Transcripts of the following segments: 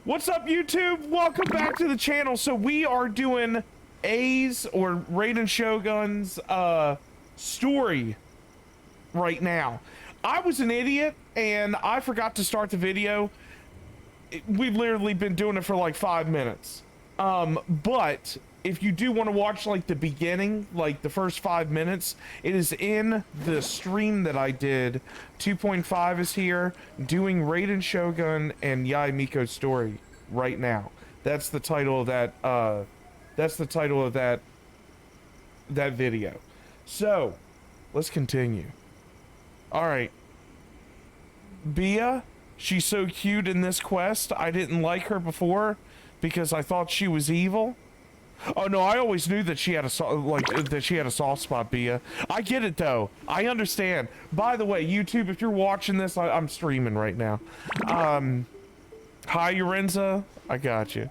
What's up, YouTube? Welcome back to the channel. So we are doing A's or Raiden Shoguns story right now. I was an idiot and I forgot to start the video. We've literally been doing it for like 5 minutes. But if you do want to watch like the beginning, like the first 5 minutes, it is in the stream that I did. 2.5 is here doing Raiden Shogun and Yae Miko's story right now. That's the title of that that video. So let's continue. All right, Bia, she's so cute in this quest. I didn't like her before because I thought she was evil. Oh no, I always knew that she had a soft spot, Bia. I get it though. I understand. By the way, YouTube, if you're watching this, I'm streaming right now. Hi, Yorenza. I got you.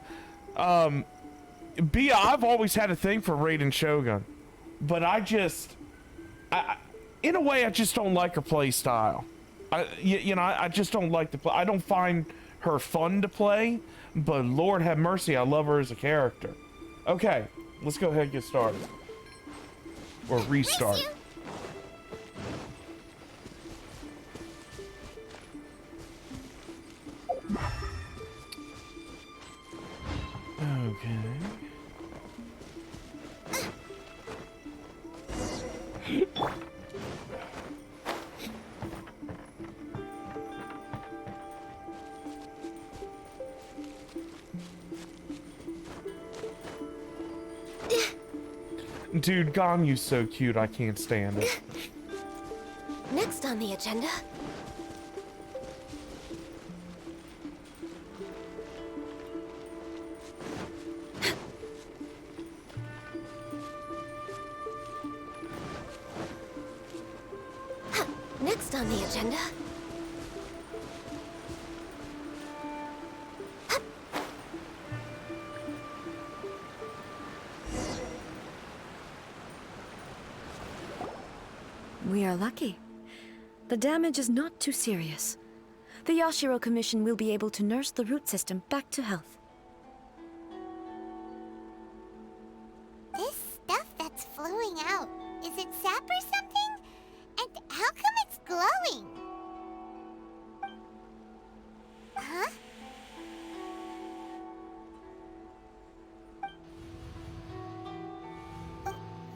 Bia, I've always had a thing for Raiden Shogun, but in a way, I just don't like her play style. I just don't like to play. I don't find her fun to play, but Lord have mercy, I love her as a character. Okay, let's go ahead and get started. Or restart. Okay. Dude, Ganyu's so cute, I can't stand it. Next on the agenda. Next on the agenda. We are lucky. The damage is not too serious. The Yashiro Commission will be able to nurse the root system back to health. This stuff that's flowing out, is it sap or something? And how come it's glowing? Huh?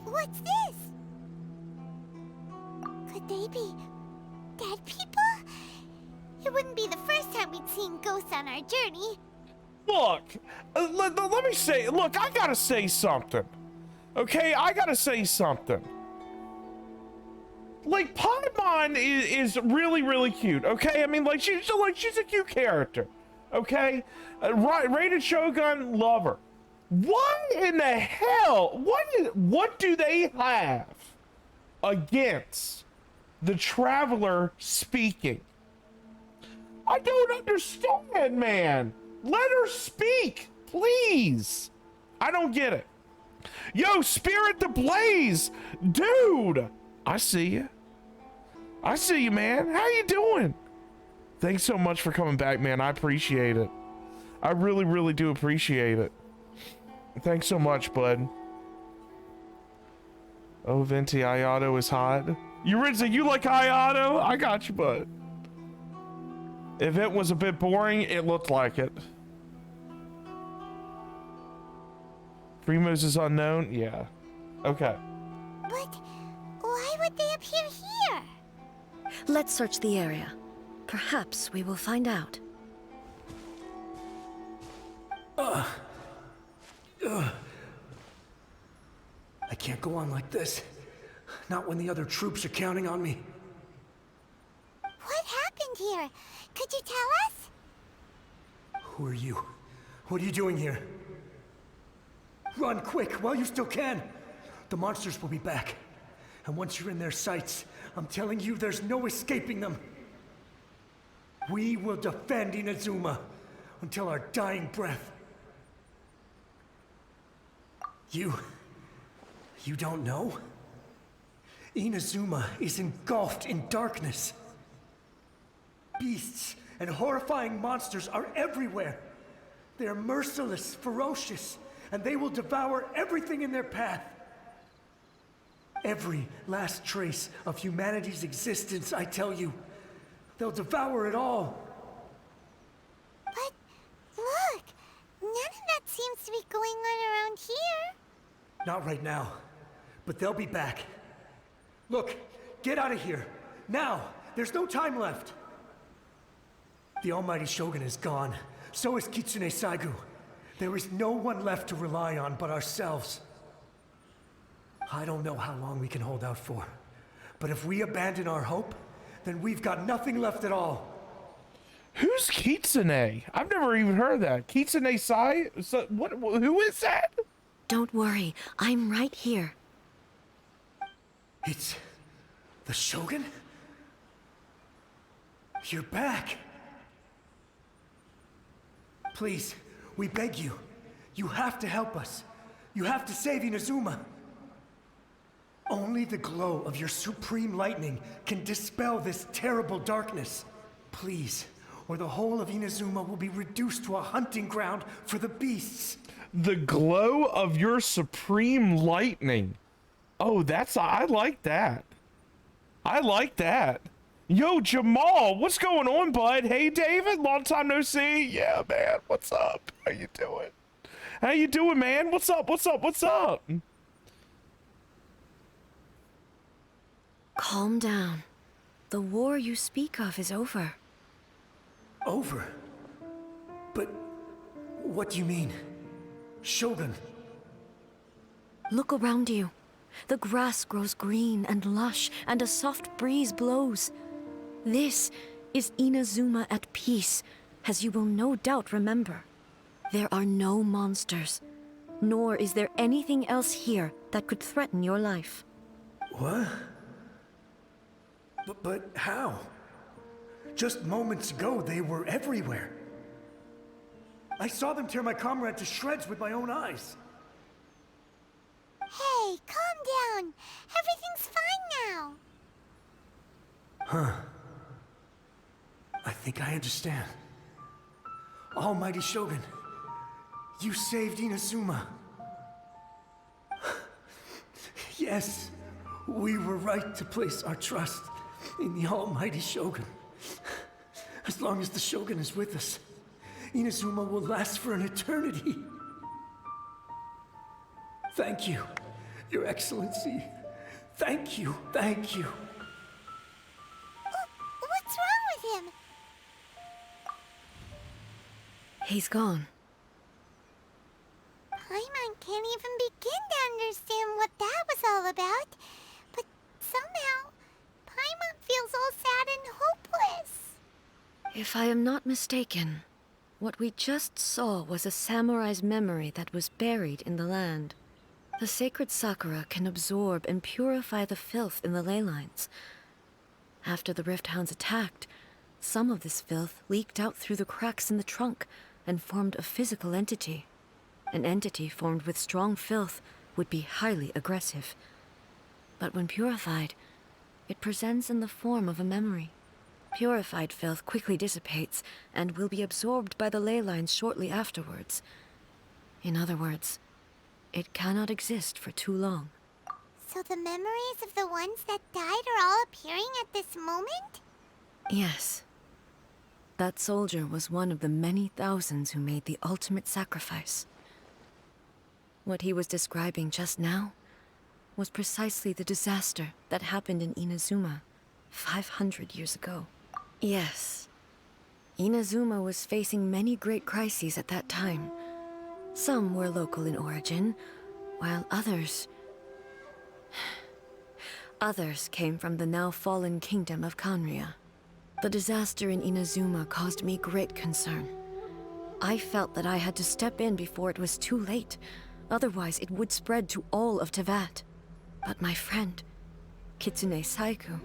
What's this? Could they be dead people? It wouldn't be the first time we'd seen ghosts on our journey. Look, let me say, look, I gotta say something. Okay, I gotta say something. Like, Paimon is really, really cute, okay? I mean, like, she's a cute character, okay? Raiden Shogun, love her. What in the hell? What do they have against the Traveler speaking? I don't understand, man. Let her speak, please. I don't get it. Yo, Spirit the Blaze, dude. I see you. I see you, man. How you doing? Thanks so much for coming back, man. I appreciate it. I really, really do appreciate it. Thanks so much, bud. Oh, Venti Ayato is hot. Yuritsa, you like Ayato? I got you, bud. If it was a bit boring, it looked like it. Primos is unknown? Yeah. Okay. But why would they appear here? Let's search the area. Perhaps we will find out. I can't go on like this. Not when the other troops are counting on me. What happened here? Could you tell us? Who are you? What are you doing here? Run quick while you still can. The monsters will be back. And once you're in their sights, I'm telling you, there's no escaping them. We will defend Inazuma until our dying breath. You don't know? Inazuma is engulfed in darkness. Beasts and horrifying monsters are everywhere. They're merciless, ferocious, and they will devour everything in their path. Every last trace of humanity's existence, I tell you. They'll devour it all. But look, none of that seems to be going on around here. Not right now, but they'll be back. Look, get out of here. Now! There's no time left! The Almighty Shogun is gone. So is Kitsune Saigu. There is no one left to rely on but ourselves. I don't know how long we can hold out for. But if we abandon our hope, then we've got nothing left at all. Who's Kitsune? I've never even heard of that. Kitsune Sai? So, who is that? Don't worry, I'm right here. It's the Shogun? You're back. Please, we beg you. You have to help us. You have to save Inazuma. Only the glow of your supreme lightning can dispel this terrible darkness. Please, or the whole of Inazuma will be reduced to a hunting ground for the beasts. The glow of your supreme lightning. Oh, I like that. I like that. Yo, Jamal, what's going on, bud? Hey, David, long time no see. Yeah, man, what's up? How you doing? How you doing, man? What's up? What's up? What's up? Calm down. The war you speak of is over. Over? But what do you mean? Shogun? Look around you. The grass grows green and lush, and a soft breeze blows. This is Inazuma at peace, as you will no doubt remember. There are no monsters, nor is there anything else here that could threaten your life. What? But how? Just moments ago, they were everywhere. I saw them tear my comrade to shreds with my own eyes. Hey, calm down. Everything's fine now. Huh. I think I understand. Almighty Shogun, you saved Inazuma. Yes, we were right to place our trust in the Almighty Shogun. As long as the Shogun is with us, Inazuma will last for an eternity. Thank you, Your Excellency. Thank you, thank you. What's wrong with him? He's gone. Paimon can't even begin to understand what that was all about. But somehow, Paimon feels all sad and hopeless. If I am not mistaken, what we just saw was a samurai's memory that was buried in the land. The sacred Sakura can absorb and purify the filth in the ley lines. After the Rift Hounds attacked, some of this filth leaked out through the cracks in the trunk and formed a physical entity. An entity formed with strong filth would be highly aggressive. But when purified, it presents in the form of a memory. Purified filth quickly dissipates and will be absorbed by the ley lines shortly afterwards. In other words, it cannot exist for too long. So the memories of the ones that died are all appearing at this moment? Yes. That soldier was one of the many thousands who made the ultimate sacrifice. What he was describing just now was precisely the disaster that happened in Inazuma 500 years ago. Yes. Inazuma was facing many great crises at that time. Some were local in origin, while others came from the now fallen kingdom of Kanria. The disaster in Inazuma caused me great concern. I felt that I had to step in before it was too late, otherwise it would spread to all of Tevat. But my friend, Kitsune Saigu,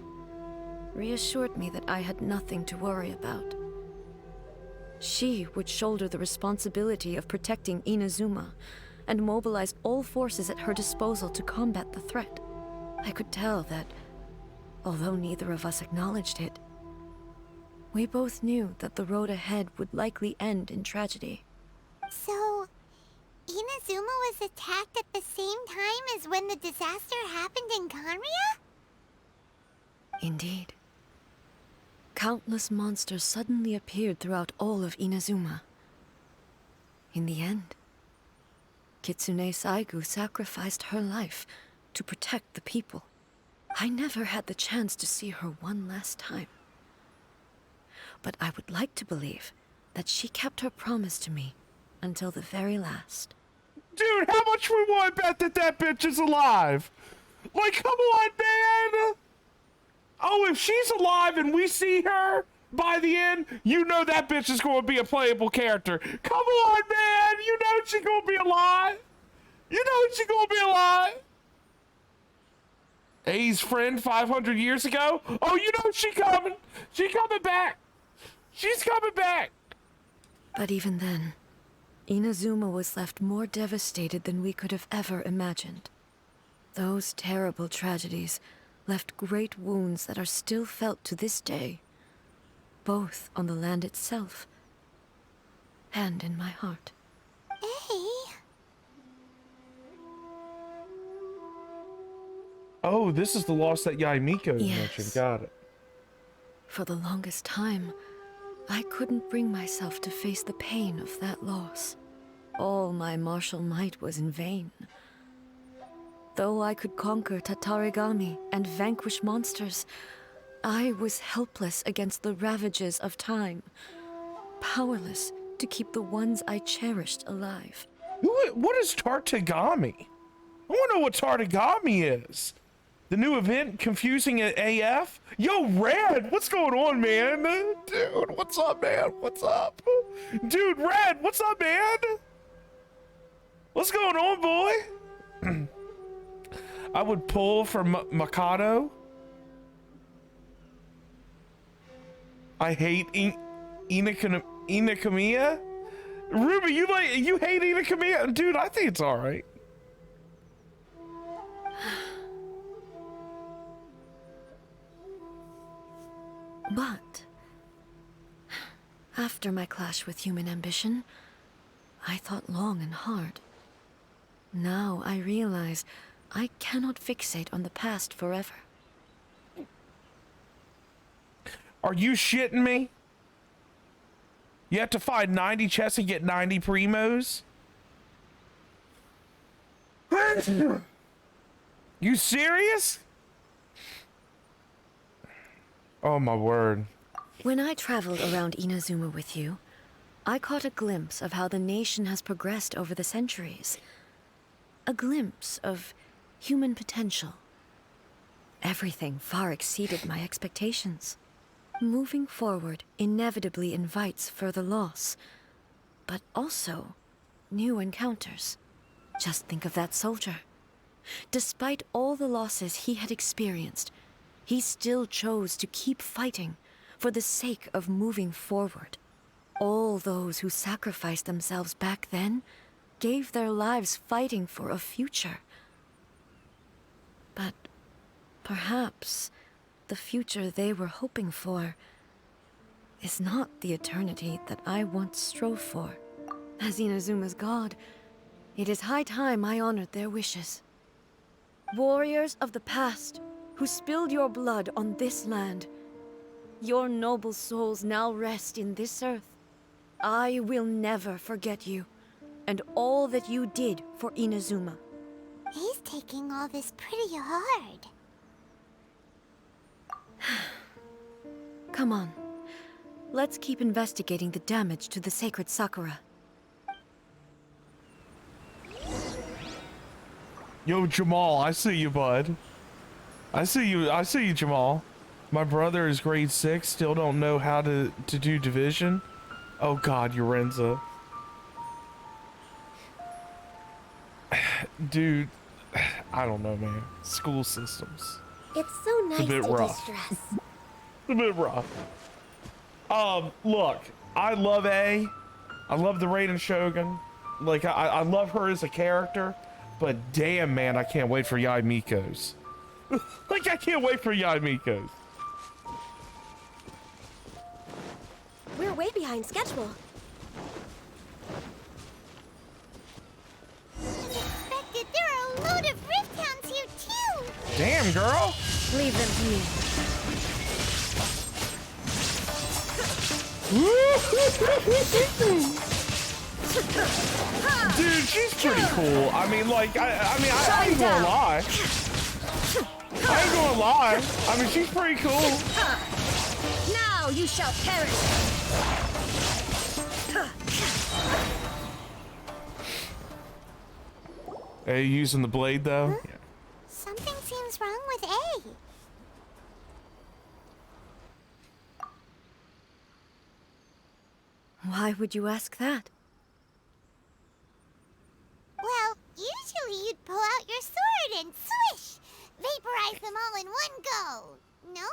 reassured me that I had nothing to worry about. She would shoulder the responsibility of protecting Inazuma and mobilize all forces at her disposal to combat the threat. I could tell that, although neither of us acknowledged it, we both knew that the road ahead would likely end in tragedy. So, Inazuma was attacked at the same time as when the disaster happened in Kanria? Indeed. Countless monsters suddenly appeared throughout all of Inazuma. In the end, Kitsune Saigu sacrificed her life to protect the people. I never had the chance to see her one last time. But I would like to believe that she kept her promise to me until the very last. Dude, how much we want to bet that that bitch is alive? Like, come on, man! Oh, if she's alive and we see her by the end, you know that bitch is going to be a playable character. Come on, man! You know she's going to be alive! You know she's going to be alive! A's friend 500 years ago? Oh, you know she coming! She coming back! She's coming back! But even then, Inazuma was left more devastated than we could have ever imagined. Those terrible tragedies left great wounds that are still felt to this day, both on the land itself and in my heart. Hey. Oh, this is the loss that Yaimiko Yes. mentioned. Got it. For the longest time, I couldn't bring myself to face the pain of that loss. All my martial might was in vain. Though I could conquer Tatarigami and vanquish monsters, I was helpless against the ravages of time, powerless to keep the ones I cherished alive. What is Tartagami? I want to know what Tartagami is. The new event, confusing at AF? Yo, Red, what's going on, man? Dude, what's up, man? What's up? Dude, Red, what's up, man? What's going on, boy? I would pull for Mikado. I hate Inakamiya. Ruby, you hate Inakamiya? Dude, I think it's alright. But after my clash with human ambition, I thought long and hard. Now I realize I cannot fixate on the past forever. Are you shitting me? You have to find 90 chests and get 90 primos? You serious? Oh my word. When I traveled around Inazuma with you, I caught a glimpse of how the nation has progressed over the centuries. A glimpse of human potential. Everything far exceeded my expectations. Moving forward inevitably invites further loss, but also new encounters. Just think of that soldier. Despite all the losses he had experienced, he still chose to keep fighting for the sake of moving forward. All those who sacrificed themselves back then gave their lives fighting for a future. But perhaps the future they were hoping for is not the eternity that I once strove for. As Inazuma's god, it is high time I honored their wishes. Warriors of the past, who spilled your blood on this land, your noble souls now rest in this earth. I will never forget you, and all that you did for Inazuma. He's taking all this pretty hard. Come on. Let's keep investigating the damage to the sacred Sakura. Yo, Jamal, I see you, bud. I see you, Jamal. My brother is grade 6, still don't know how to do division. Oh god, Yorenza. Dude, I don't know, man. School systems. It's so nice a bit to rough. distress. It's a bit rough. Look, I love A. I love the Raiden Shogun. Like, I love her as a character. But damn, man, I can't wait for Yai Miko's. Like, I can't wait for Yai Miko's. We're way behind schedule. Damn, girl. Leave them to me. Dude, she's pretty cool. I mean, like, I ain't gonna lie. I ain't gonna lie. I mean, she's pretty cool. Now you shall perish. Are you using the blade, though? Huh? Something seems wrong with A. Why would you ask that? Well, usually you'd pull out your sword and swish! Vaporize them all in one go, no?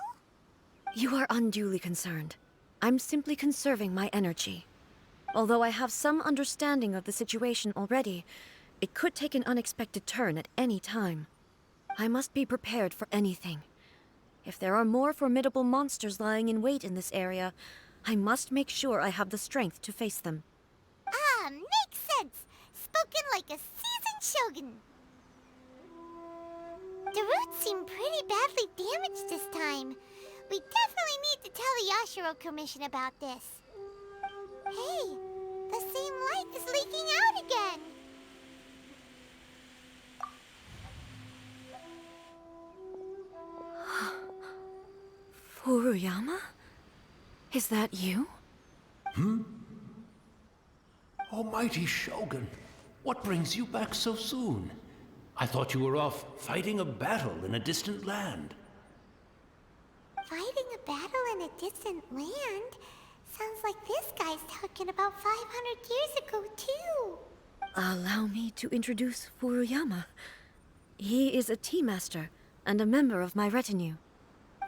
You are unduly concerned. I'm simply conserving my energy. Although I have some understanding of the situation already, it could take an unexpected turn at any time. I must be prepared for anything. If there are more formidable monsters lying in wait in this area, I must make sure I have the strength to face them. Ah, makes sense! Spoken like a seasoned shogun. The roots seem pretty badly damaged this time. We definitely need to tell the Yashiro Commission about this. Hey, the same light is leaking out again. Furuyama? Is that you? Almighty Shogun, what brings you back so soon? I thought you were off fighting a battle in a distant land. Fighting a battle in a distant land? Sounds like this guy's talking about 500 years ago, too. Allow me to introduce Furuyama. He is a tea master and a member of my retinue.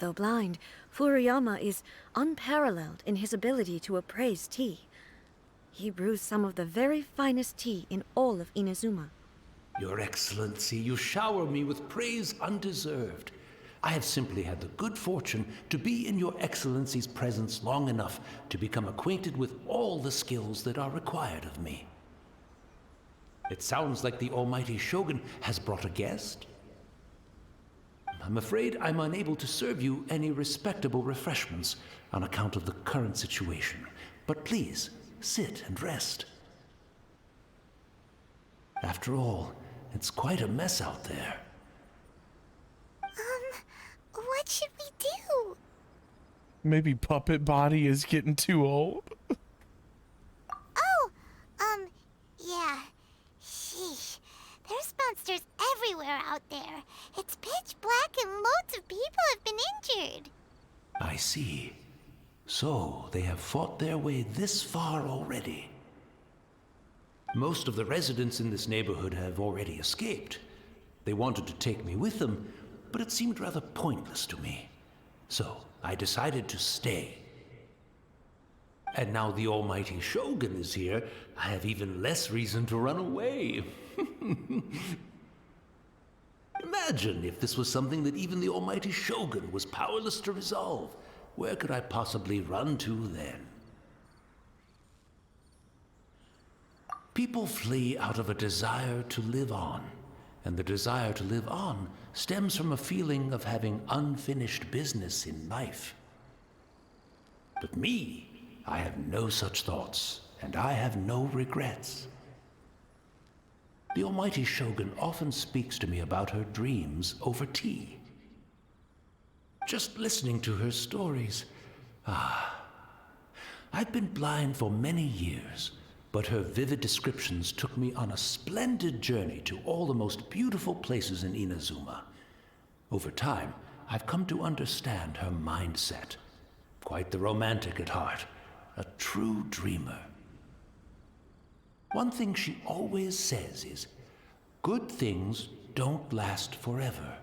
Though blind, Furuyama is unparalleled in his ability to appraise tea. He brews some of the very finest tea in all of Inazuma. Your Excellency, you shower me with praise undeserved. I have simply had the good fortune to be in Your Excellency's presence long enough to become acquainted with all the skills that are required of me. It sounds like the Almighty Shogun has brought a guest. I'm afraid I'm unable to serve you any respectable refreshments on account of the current situation. But please, sit and rest. After all, it's quite a mess out there. What should we do? Maybe Puppet Body is getting too old. Oh, yeah. Sheesh. There's monsters everywhere out there. It's pitch black and loads of people have been injured. I see. So, they have fought their way this far already. Most of the residents in this neighborhood have already escaped. They wanted to take me with them, but it seemed rather pointless to me. So, I decided to stay. And now the Almighty Shogun is here, I have even less reason to run away. Imagine if this was something that even the Almighty Shogun was powerless to resolve. Where could I possibly run to then? People flee out of a desire to live on, and the desire to live on stems from a feeling of having unfinished business in life. But me, I have no such thoughts, and I have no regrets. The Almighty Shogun often speaks to me about her dreams over tea. Just listening to her stories, I've been blind for many years, but her vivid descriptions took me on a splendid journey to all the most beautiful places in Inazuma. Over time, I've come to understand her mindset. Quite the romantic at heart, a true dreamer. One thing she always says is, good things don't last forever.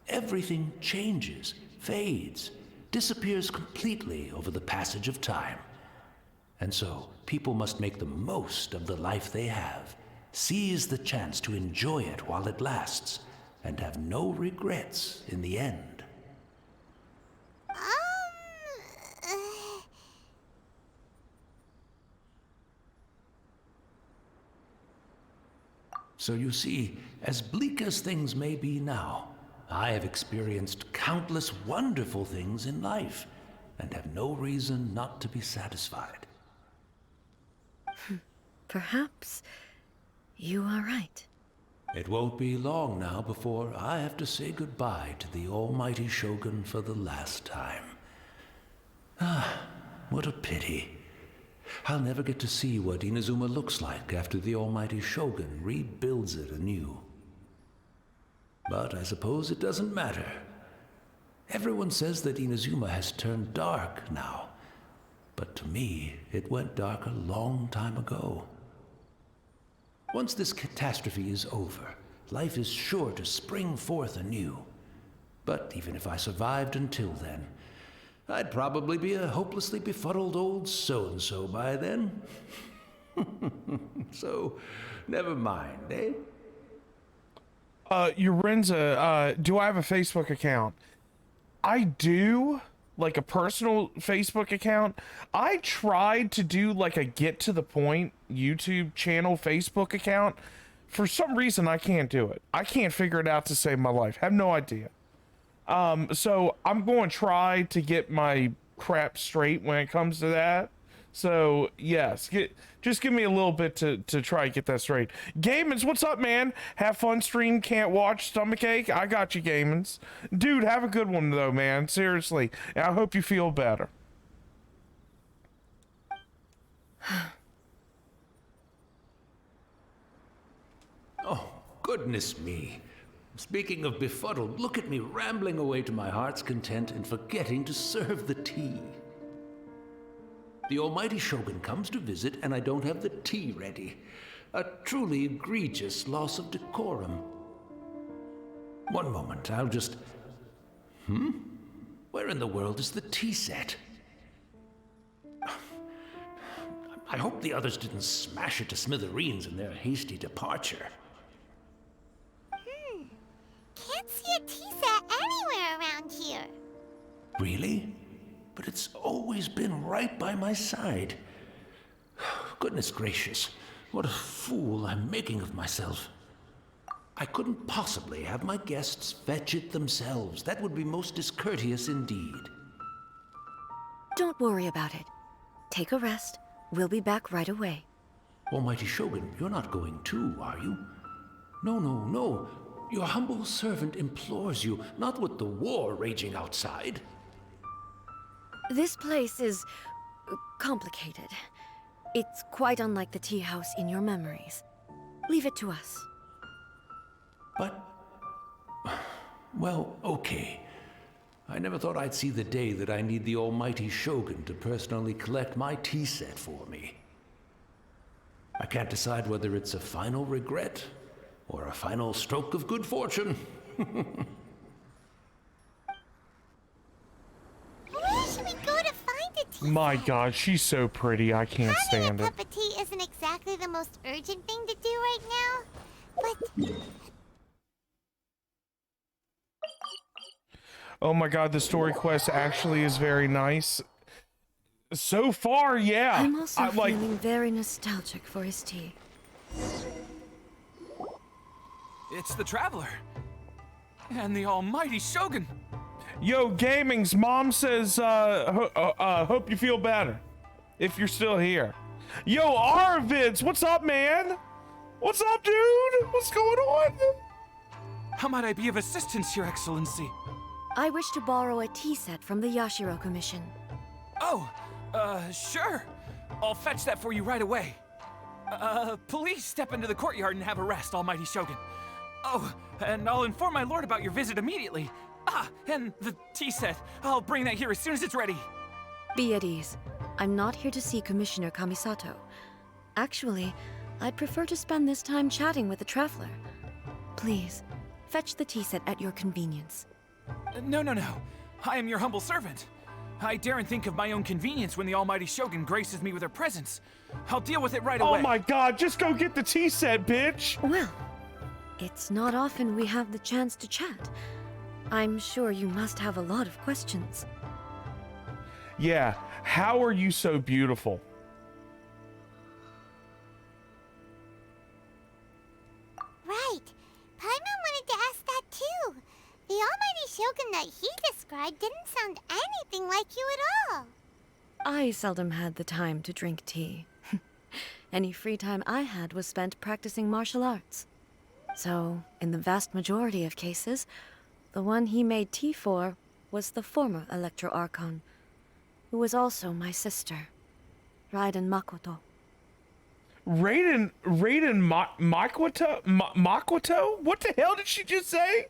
Everything changes, fades, disappears completely over the passage of time. And so, people must make the most of the life they have, seize the chance to enjoy it while it lasts, and have no regrets in the end. So you see, as bleak as things may be now, I have experienced countless wonderful things in life, and have no reason not to be satisfied. Perhaps you are right. It won't be long now before I have to say goodbye to the almighty Shogun for the last time. Ah, what a pity. I'll never get to see what Inazuma looks like after the almighty Shogun rebuilds it anew. But I suppose it doesn't matter. Everyone says that Inazuma has turned dark now, but to me, it went dark a long time ago. Once this catastrophe is over, life is sure to spring forth anew. But even if I survived until then, I'd probably be a hopelessly befuddled old so-and-so by then. So, never mind, eh? Yorenza, do I have a Facebook account? I do, like a personal Facebook account. I tried to do like a get to the point YouTube channel Facebook account. For some reason, I can't do it. I can't figure it out to save my life. Have no idea. So I'm going to try to get my crap straight when it comes to that. So yes, just give me a little bit to try to get that straight. Gamins, what's up, man? Have fun stream, can't watch, stomachache. I got you, Gamins. Dude, have a good one though, man. Seriously. And I hope you feel better. Oh, goodness me. Speaking of befuddled, look at me rambling away to my heart's content and forgetting to serve the tea. The almighty Shogun comes to visit and I don't have the tea ready. A truly egregious loss of decorum. One moment, I'll just... Where in the world is the tea set? I hope the others didn't smash it to smithereens in their hasty departure. Can't see a tea set anywhere around here. Really? But it's always been right by my side. Goodness gracious, what a fool I'm making of myself. I couldn't possibly have my guests fetch it themselves. That would be most discourteous indeed. Don't worry about it. Take a rest. We'll be back right away. Almighty Shogun, you're not going too, are you? No, no, no. Your humble servant implores you, not with the war raging outside. This place is complicated. It's quite unlike the tea house in your memories. Leave it to us. But... well, okay. I never thought I'd see the day that I need the almighty Shogun to personally collect my tea set for me. I can't decide whether it's a final regret or a final stroke of good fortune. Where should we go to find a tea My set? God, she's so pretty. I can't Having stand a it. cup of tea isn't exactly the most urgent thing to do right now, but Oh my God, the story quest actually is very nice. So far, yeah. I'm also I, like, feeling very nostalgic for his tea. It's the Traveler. And the almighty Shogun. Yo, Gaming's mom says, hope you feel better. If you're still here. Yo, Arvids, what's up, man? What's up, dude? What's going on? How might I be of assistance, Your Excellency? I wish to borrow a tea set from the Yashiro Commission. Oh, sure. I'll fetch that for you right away. Please step into the courtyard and have a rest, almighty Shogun. Oh, and I'll inform my lord about your visit immediately. Ah, and the tea set. I'll bring that here as soon as it's ready. Be at ease. I'm not here to see Commissioner Kamisato. Actually, I'd prefer to spend this time chatting with the Traveler. Please, fetch the tea set at your convenience. No. I am your humble servant. I daren't think of my own convenience when the almighty Shogun graces me with her presence. I'll deal with it right away. Oh my God, just go get the tea set, bitch. Well, it's not often we have the chance to chat. I'm sure you must have a lot of questions. Yeah, how are you so beautiful? right. Paimon wanted to ask that too. The Shogun that he described didn't sound anything like you at all. I seldom had the time to drink tea. Any free time I had was spent practicing martial arts. So, in the vast majority of cases, the one he made tea for was the former Electro Archon, who was also my sister, Raiden Makoto. Raiden Makoto? What the hell did she just say?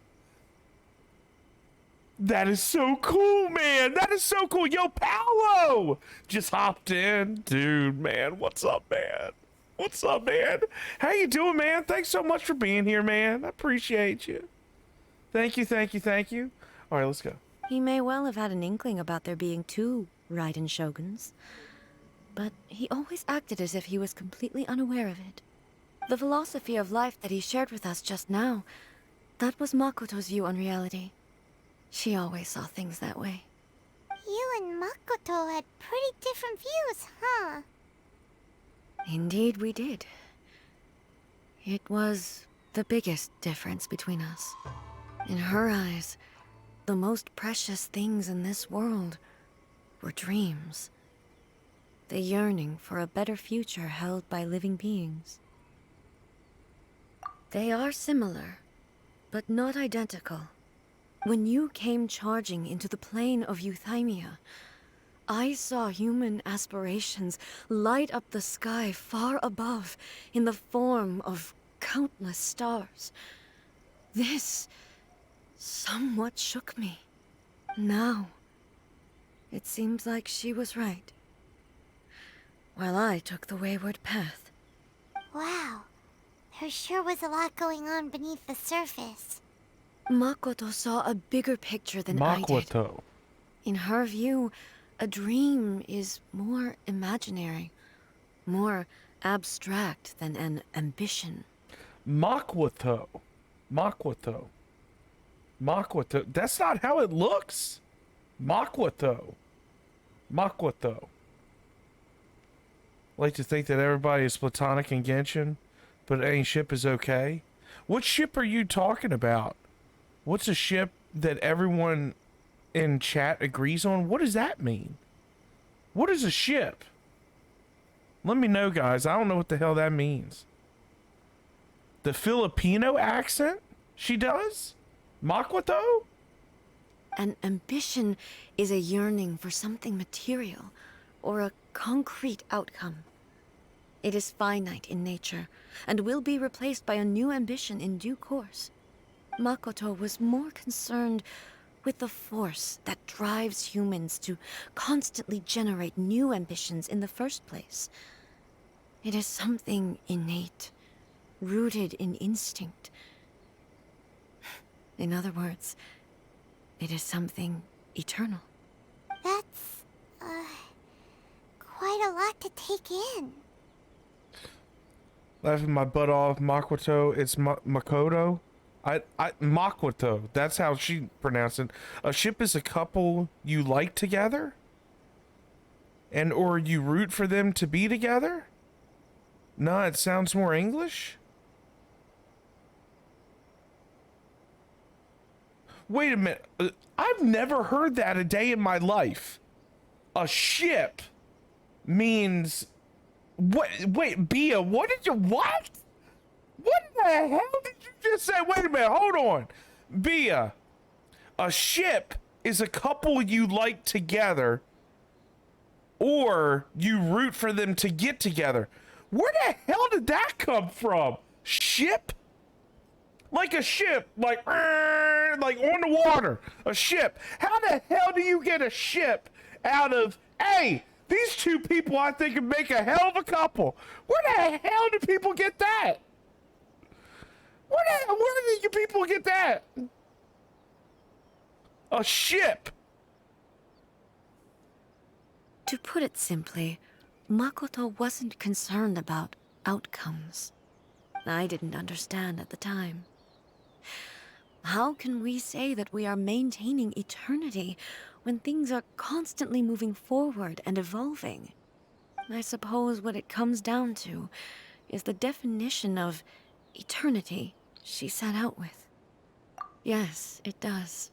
That is so cool, man. That is so cool. Yo, Paolo just hopped in. Dude, man. What's up, man? What's up, man? How you doing, man? Thanks so much for being here, man. I appreciate you. Thank you, thank you, thank you. All right, let's go. He may well have had an inkling about there being two Raiden Shoguns, but he always acted as if he was completely unaware of it. The philosophy of life that he shared with us just now, that was Makoto's view on reality. She always saw things that way. You and Makoto had pretty different views, huh? Indeed we did. It was the biggest difference between us. In her eyes, the most precious things in this world were dreams. The yearning for a better future held by living beings. They are similar, but not identical. When you came charging into the plane of Euthymia, I saw human aspirations light up the sky far above in the form of countless stars. This somewhat shook me. Now, it seems like she was right, while I took the wayward path. Wow. There sure was a lot going on beneath the surface. Makoto saw a bigger picture than I did. Makoto. In her view, a dream is more imaginary, more abstract than an ambition. Makoto. Makoto. Makoto. That's not how it looks. Makoto. Makoto. Like to think that everybody is platonic in Genshin, but any ship is okay. What ship are you talking about? What's a ship that everyone in chat agrees on? What does that mean? What is a ship? Let me know, guys. I don't know what the hell that means. The Filipino accent she does? Makoto? An ambition is a yearning for something material, or a concrete outcome. It is finite in nature, and will be replaced by a new ambition in due course. Makoto was more concerned with the force that drives humans to constantly generate new ambitions in the first place. It is something innate, rooted in instinct. In other words, it is something eternal. That's, quite a lot to take in. Laughing my butt off, Makoto. It's Makoto. Makoto. That's how she pronounced it. A ship is a couple you like together? And or you root for them to be together? No, it sounds more English. Wait a minute. I've never heard that a day in my life. A ship means what? Wait, Bia, what did you what? What the hell did you just say? Wait a minute, hold on. Bia, a ship is a couple you like together or you root for them to get together. Where the hell did that come from? Ship? Like a ship, like on the water, a ship. How the hell do you get a ship out of, hey, these two people I think would make a hell of a couple. Where the hell do people get that? Where do you people get that? A ship. To put it simply, Makoto wasn't concerned about outcomes. I didn't understand at the time. How can we say that we are maintaining eternity when things are constantly moving forward and evolving? I suppose what it comes down to is the definition of eternity she set out with. Yes, it does.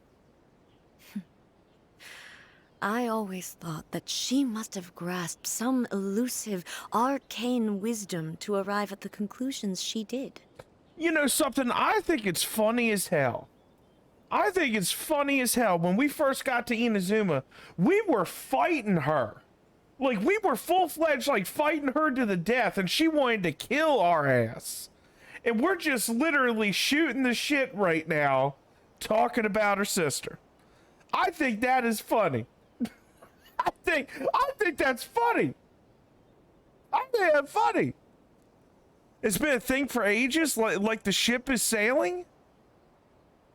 I always thought that she must have grasped some elusive, arcane wisdom to arrive at the conclusions she did. You know something? I think it's funny as hell. I think it's funny as hell. When we first got to Inazuma, we were fighting her. Like, we were full-fledged, like, fighting her to the death, and she wanted to kill our ass. And we're just literally shooting the shit right now, talking about her sister. I think that is funny. I think that's funny. I think that's funny. It's been a thing for ages, like the ship is sailing.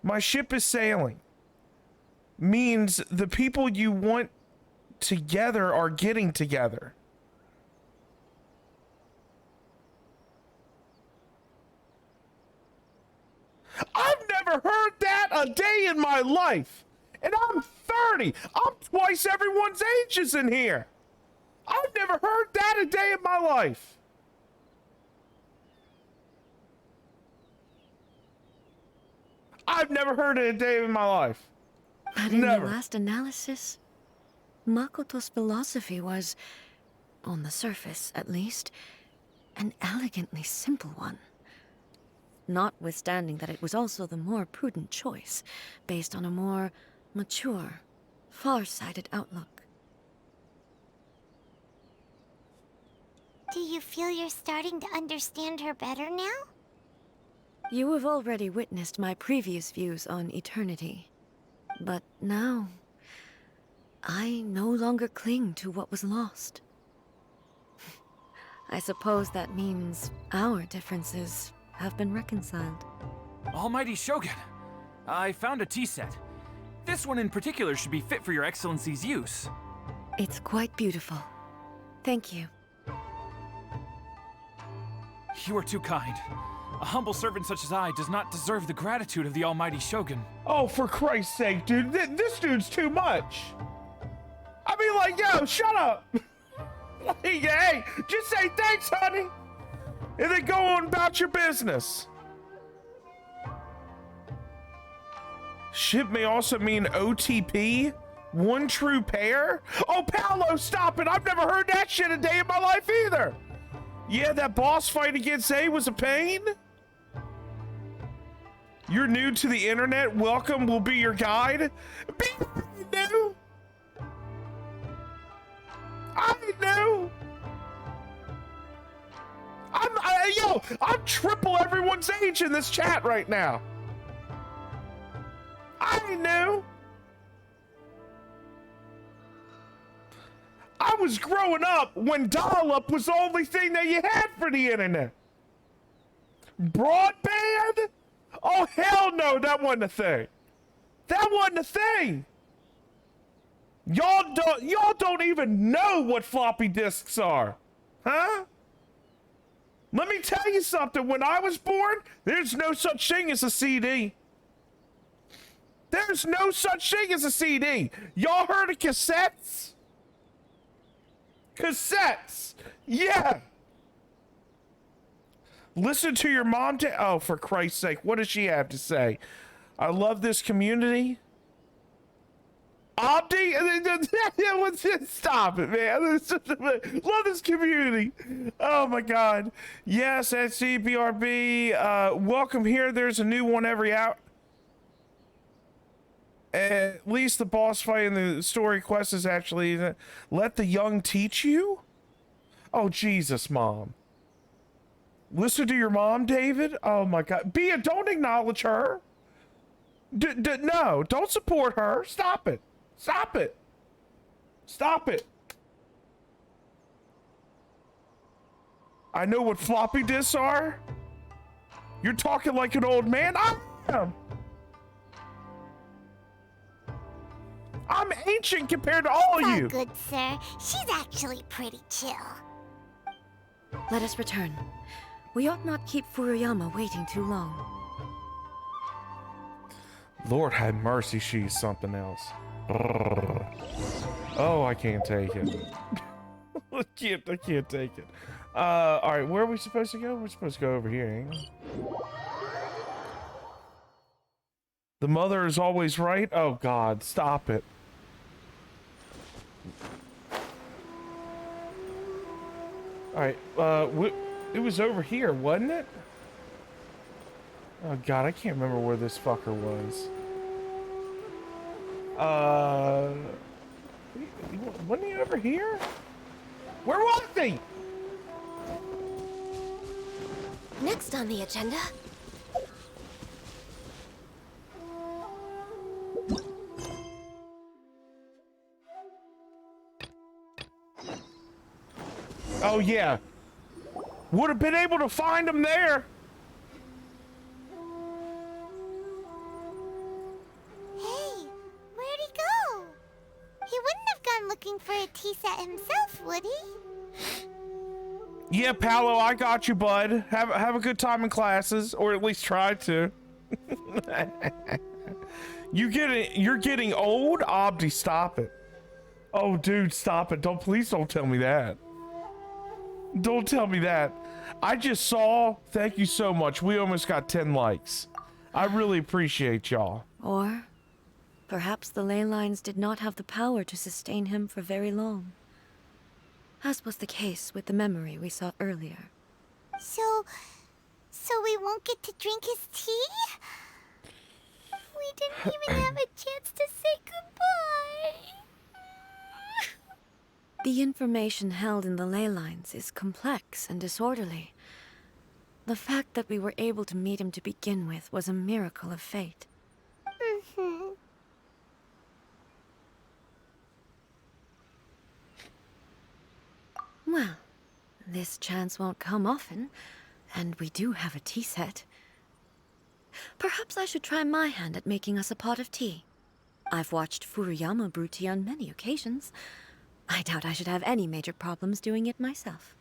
My ship is sailing means the people you want together are getting together. I've never heard that a day in my life. And I'm 30. I'm twice everyone's ages in here. I've never heard that a day in my life. I've never heard it a day in my life. But in Never. the last analysis, Makoto's philosophy was, on the surface at least, an elegantly simple one. Notwithstanding that it was also the more prudent choice, based on a more mature, far-sighted outlook. Do you feel you're starting to understand her better now? You have already witnessed my previous views on eternity. But now, I no longer cling to what was lost. I suppose that means our differences have been reconciled. Almighty Shogun, I found a tea set. This one in particular should be fit for your Excellency's use. It's quite beautiful. Thank you. You are too kind. A humble servant such as I does not deserve the gratitude of the Almighty Shogun. Oh, for Christ's sake, dude. This dude's too much. I mean, like, yo, shut up. Like, hey, just say thanks, honey. And then go on about your business. Ship may also mean OTP. One true pair? Oh, Paolo, stop it. I've never heard that shit a day in my life either. Yeah, that boss fight against A was a pain. You're new to the internet. Welcome will be your guide. Be new. I know. I'm triple everyone's age in this chat right now. I know. I was growing up when dial-up was the only thing that you had for the internet. Broadband? Oh, hell no, that wasn't a thing. That wasn't a thing. Y'all don't even know what floppy disks are. Huh? Let me tell you something. When I was born, there's no such thing as a CD. There's no such thing as a CD. Y'all heard of cassettes? Cassettes. Yeah. Listen to your mom. Oh, for Christ's sake. What does she have to say? I love this community. Abdi? Stop it, man. Love this community. Oh, my God. Yes, SCBRB. Welcome here. There's a new one every hour. At least the boss fight in the story quest is actually let the young teach you? Oh, Jesus, Mom. Listen to your mom, David? Oh, my God. Bia, don't acknowledge her. No, don't support her. Stop it. Stop it. Stop it. I know what floppy disks are. You're talking like an old man. I am. I'm ancient compared to all It's all you. good, sir. She's actually pretty chill. Let us return. We ought not keep Furuyama waiting too long. Lord have mercy, she's something else. Oh, I can't take it. I can't take it. All right, where are we supposed to go? We're supposed to go over here, ain't we? The mother is always right. Oh God, stop it. Alright, it was over here, wasn't it? Oh god, I can't remember where this fucker was. Wasn't he over here? Where was he? Next on the agenda. Oh yeah. Would have been able to find him there. Hey, where'd he go? He wouldn't have gone looking for a tea set himself, would he? Yeah, Paolo, I got you, bud. Have a good time in classes, or at least try to. You're getting old, Abdi. Stop it. Oh, dude, stop it. Please don't tell me that. Don't tell me that. I just saw. Thank you so much. We almost got 10 likes. I really appreciate y'all. Or perhaps the ley lines did not have the power to sustain him for very long, as was the case with the memory we saw earlier. So we won't get to drink his tea? We didn't even have a chance to say goodbye. The information held in the ley lines is complex and disorderly. The fact that we were able to meet him to begin with was a miracle of fate. Mm-hmm. Well, this chance won't come often, and we do have a tea set. Perhaps I should try my hand at making us a pot of tea. I've watched Furuyama brew tea on many occasions. I doubt I should have any major problems doing it myself.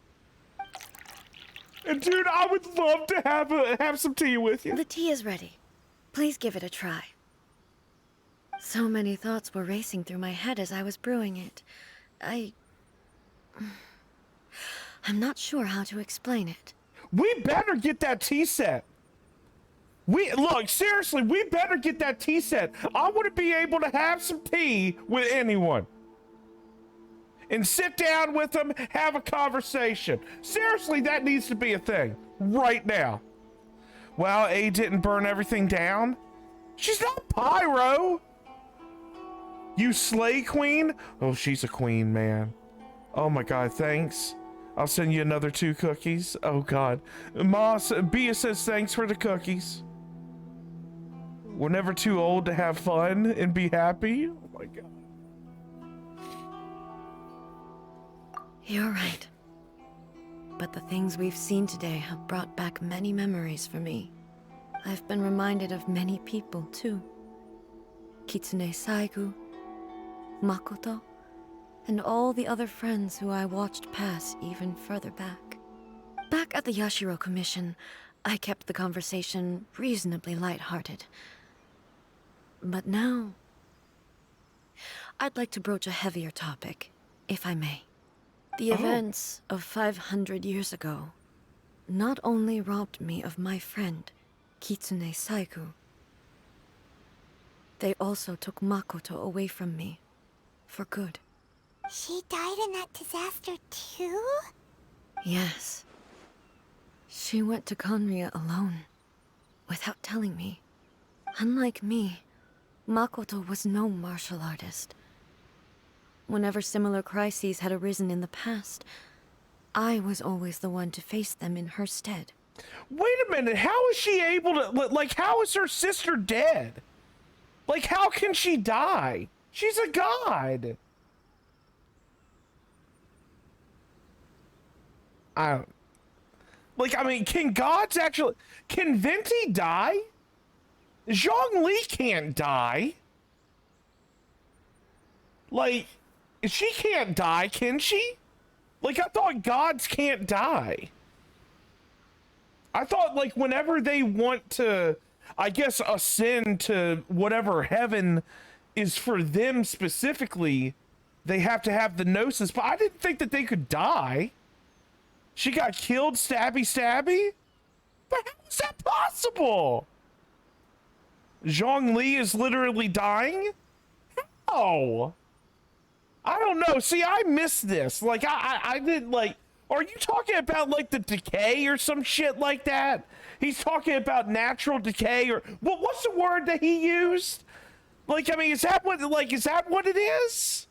And dude, I would love to have some tea with you. The tea is ready. Please give it a try. So many thoughts were racing through my head as I was brewing it. I'm not sure how to explain it. We better get that tea set. Look, seriously, we better get that tea set. I want to be able to have some tea with anyone. And sit down with them, have a conversation. Seriously, that needs to be a thing. Right now. Well, A didn't burn everything down. She's not Pyro. You slay queen? Oh, she's a queen, man. Oh my god, thanks. I'll send you another 2 cookies. Oh god. Bia says thanks for the cookies. We're never too old to have fun and be happy. Oh my god. You're right. But the things we've seen today have brought back many memories for me. I've been reminded of many people, too. Kitsune Saigu, Makoto, and all the other friends who I watched pass even further back. Back at the Yashiro Commission, I kept the conversation reasonably lighthearted. But now, I'd like to broach a heavier topic, if I may. The events of 500 years ago not only robbed me of my friend, Kitsune Saigu, they also took Makoto away from me, for good. She died in that disaster too? Yes. She went to Conria alone, without telling me. Unlike me, Makoto was no martial artist. Whenever similar crises had arisen in the past, I was always the one to face them in her stead. Wait a minute, how is she able to, like, how is her sister dead? Like, how can she die? She's a god. I mean, can gods actually, can Venti die? Zhongli can't die. Like, she can't die, can she? Like, I thought gods can't die. I thought, like, whenever they want to, I guess, ascend to whatever heaven is for them specifically, they have to have the gnosis. But I didn't think that they could die. She got killed, stabby. But how is that possible? Zhongli is literally dying? How? I don't know. See, I missed this. Like, I didn't, like, Are you talking about like the decay or some shit like that? He's talking about natural decay or what's the word that he used? Like, I mean, is that what it is?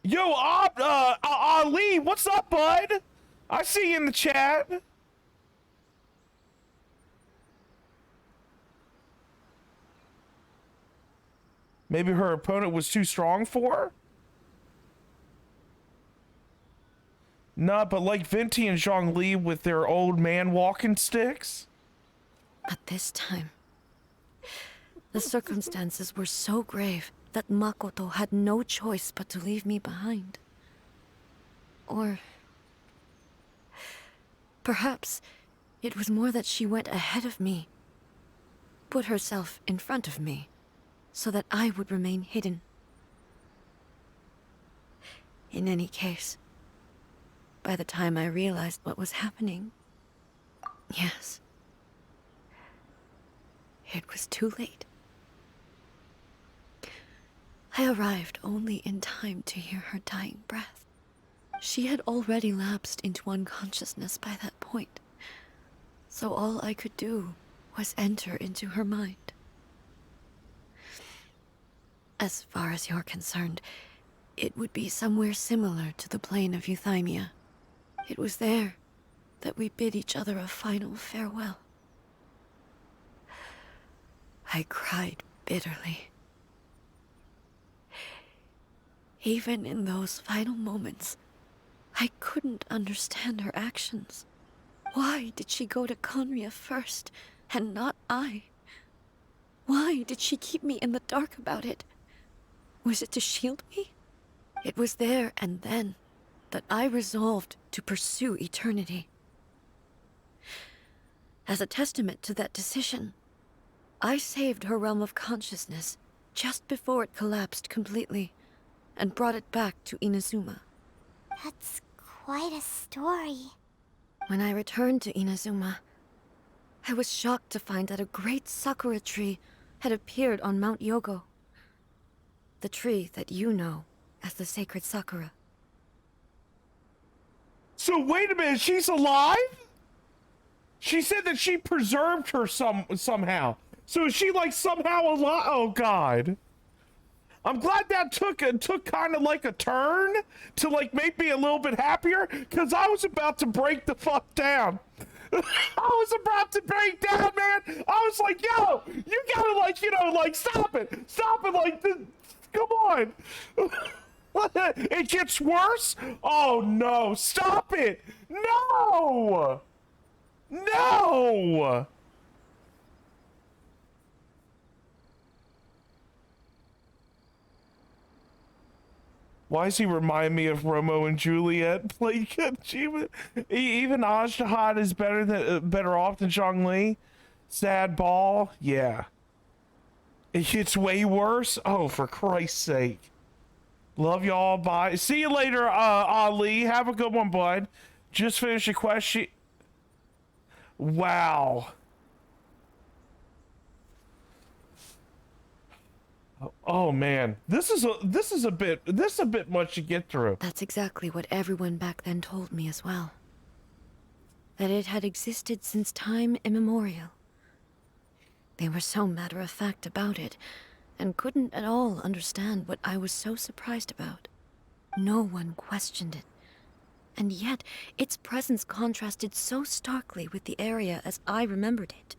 Yo, Ali, what's up, bud? I see you in the chat. Maybe her opponent was too strong for her? Nah, but like Venti and Zhongli with their old man walking sticks? But this time, the circumstances were so grave that Makoto had no choice but to leave me behind. Or perhaps it was more that she went ahead of me, put herself in front of me, so that I would remain hidden. In any case, by the time I realized what was happening, yes, it was too late. I arrived only in time to hear her dying breath. She had already lapsed into unconsciousness by that point, so all I could do was enter into her mind. As far as you're concerned, it would be somewhere similar to the plane of Euthymia. It was there that we bid each other a final farewell. I cried bitterly. Even in those final moments, I couldn't understand her actions. Why did she go to Conria first, and not I? Why did she keep me in the dark about it? Was it to shield me? It was there and then that I resolved to pursue eternity. As a testament to that decision, I saved her realm of consciousness just before it collapsed completely, and brought it back to Inazuma. That's quite a story. When I returned to Inazuma, I was shocked to find that a great sakura tree had appeared on Mount Yogo. The tree that you know as the sacred sakura. So wait a minute, she's alive? She said that she preserved her somehow. So is she like somehow alive? Oh God. I'm glad that took kind of like a turn to like make me a little bit happier, because I was about to break the fuck down. I was about to break down, man. I was like, yo, you gotta like, you know, like stop it, like this. Come on. It gets worse? Oh no, stop it. No. No. Why does he remind me of Romeo and Juliet? Like, even Ajahad is better off than Zhongli. Sad ball, yeah. It gets way worse. Oh, for Christ's sake! Love y'all. Bye. See you later, Ali. Have a good one, bud. Just finished a question. Wow. Oh man, this is a bit much to get through. That's exactly what everyone back then told me as well. That it had existed since time immemorial. They were so matter-of-fact about it, and couldn't at all understand what I was so surprised about. No one questioned it, and yet its presence contrasted so starkly with the area as I remembered it.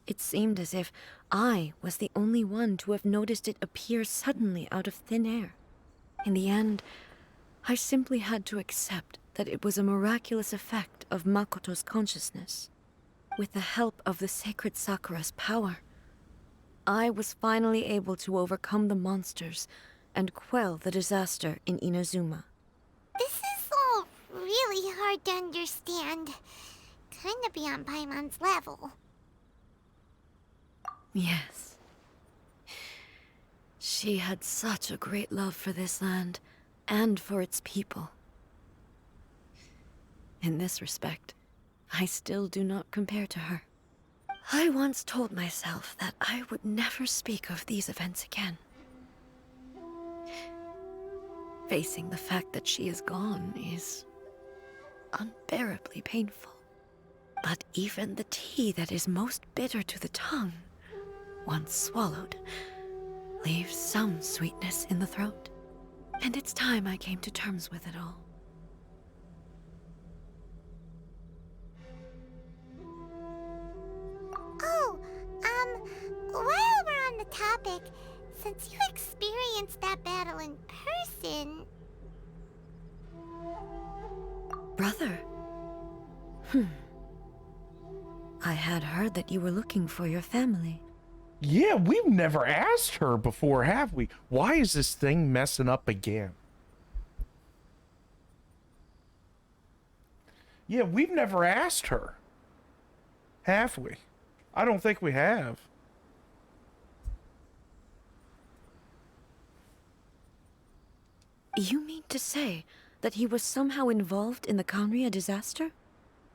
It seemed as if I was the only one to have noticed it appear suddenly out of thin air. In the end, I simply had to accept that it was a miraculous effect of Makoto's consciousness. With the help of the sacred Sakura's power, I was finally able to overcome the monsters and quell the disaster in Inazuma. This is all really hard to understand. Kinda beyond Paimon's level. Yes. She had such a great love for this land, and for its people. In this respect, I still do not compare to her. I once told myself that I would never speak of these events again. Facing the fact that she is gone is unbearably painful. But even the tea that is most bitter to the tongue, once swallowed, leaves some sweetness in the throat. And it's time I came to terms with it all. Oh, while we're on the topic, since you experienced that battle in person... Brother? I had heard that you were looking for your family. Yeah, we've never asked her before, have we? Why is this thing messing up again? Yeah, we've never asked her. Have we? I don't think we have. You mean to say that he was somehow involved in the Conria disaster?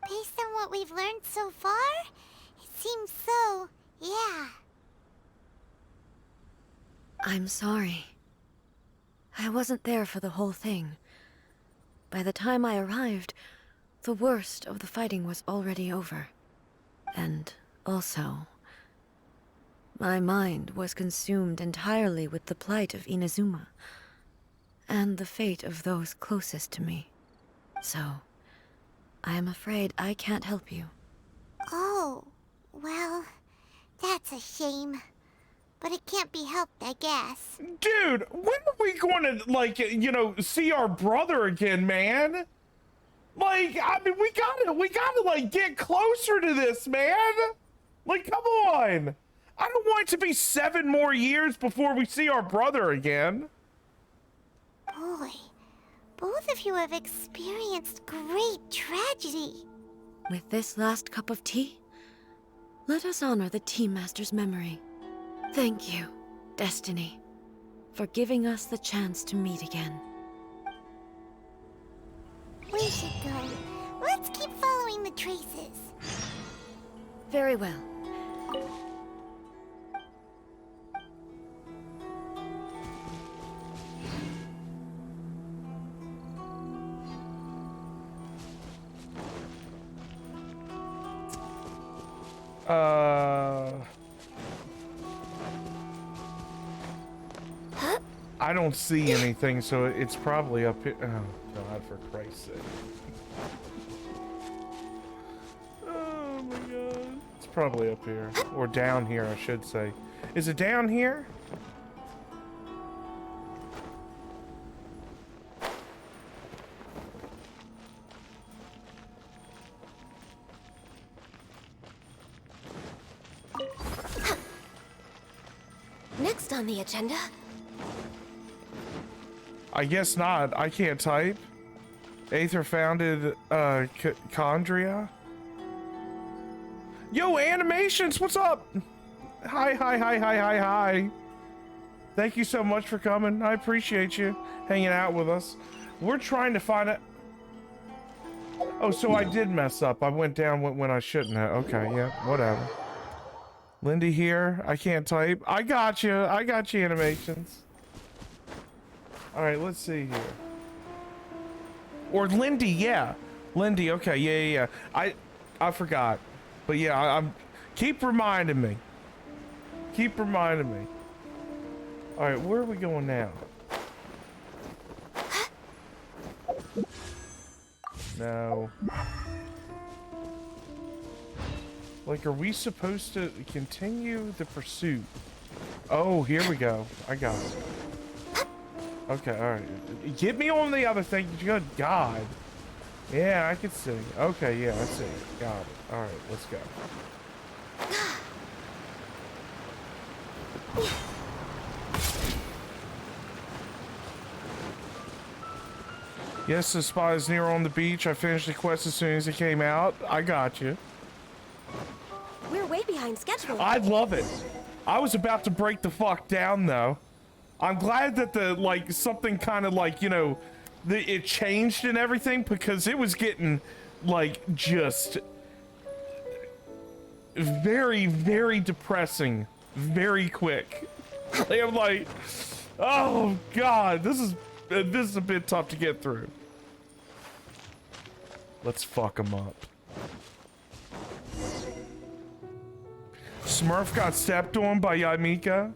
Based on what we've learned so far, it seems so, yeah. I'm sorry. I wasn't there for the whole thing. By the time I arrived, the worst of the fighting was already over. And also, my mind was consumed entirely with the plight of Inazuma, and the fate of those closest to me. So, I am afraid I can't help you. Oh, well, that's a shame. But it can't be helped, I guess. Dude, when are we going to, like, you know, see our brother again, man? Like, I mean, we gotta, like, get closer to this, man. Like, come on. I don't want it to be 7 more years before we see our brother again. Boy, both of you have experienced great tragedy. With this last cup of tea, let us honor the Tea Master's memory. Thank you, Destiny, for giving us the chance to meet again. We should go. Let's keep following the traces. Very well. I don't see anything, so it's probably up here. Oh, God, for Christ's sake. Oh, my God. It's probably up here. Or down here, I should say. Is it down here? Next on the agenda. I guess not. I can't type. Aether founded Chondria. Yo, Animations, what's up? Hi. Thank you so much for coming. I appreciate you hanging out with us. We're trying to find it. Oh, so I did mess up. I went down when I shouldn't have. Okay, yeah, whatever. Lindy here. I can't type. I got you, Animations. All right, let's see here. Or Lindy, yeah. Lindy, okay, yeah. I forgot. But yeah, I'm keep reminding me. All right, where are we going now? No. Like, are we supposed to continue the pursuit? Oh, here we go. I got it. Okay, alright. Get me on the other thing. Good God. Yeah, I can see. Okay, yeah, I see. Got it. Alright, let's go. Yes, the spot is near on the beach. I finished the quest as soon as it came out. I got you. We're way behind schedule. I love it. I was about to break the fuck down, though. I'm glad that something kind of it changed and everything, because it was getting just very, very depressing very quick. I'm like, oh God, this is this is a bit tough to get through. Let's fuck him up. Smurf got stepped on by Yamika.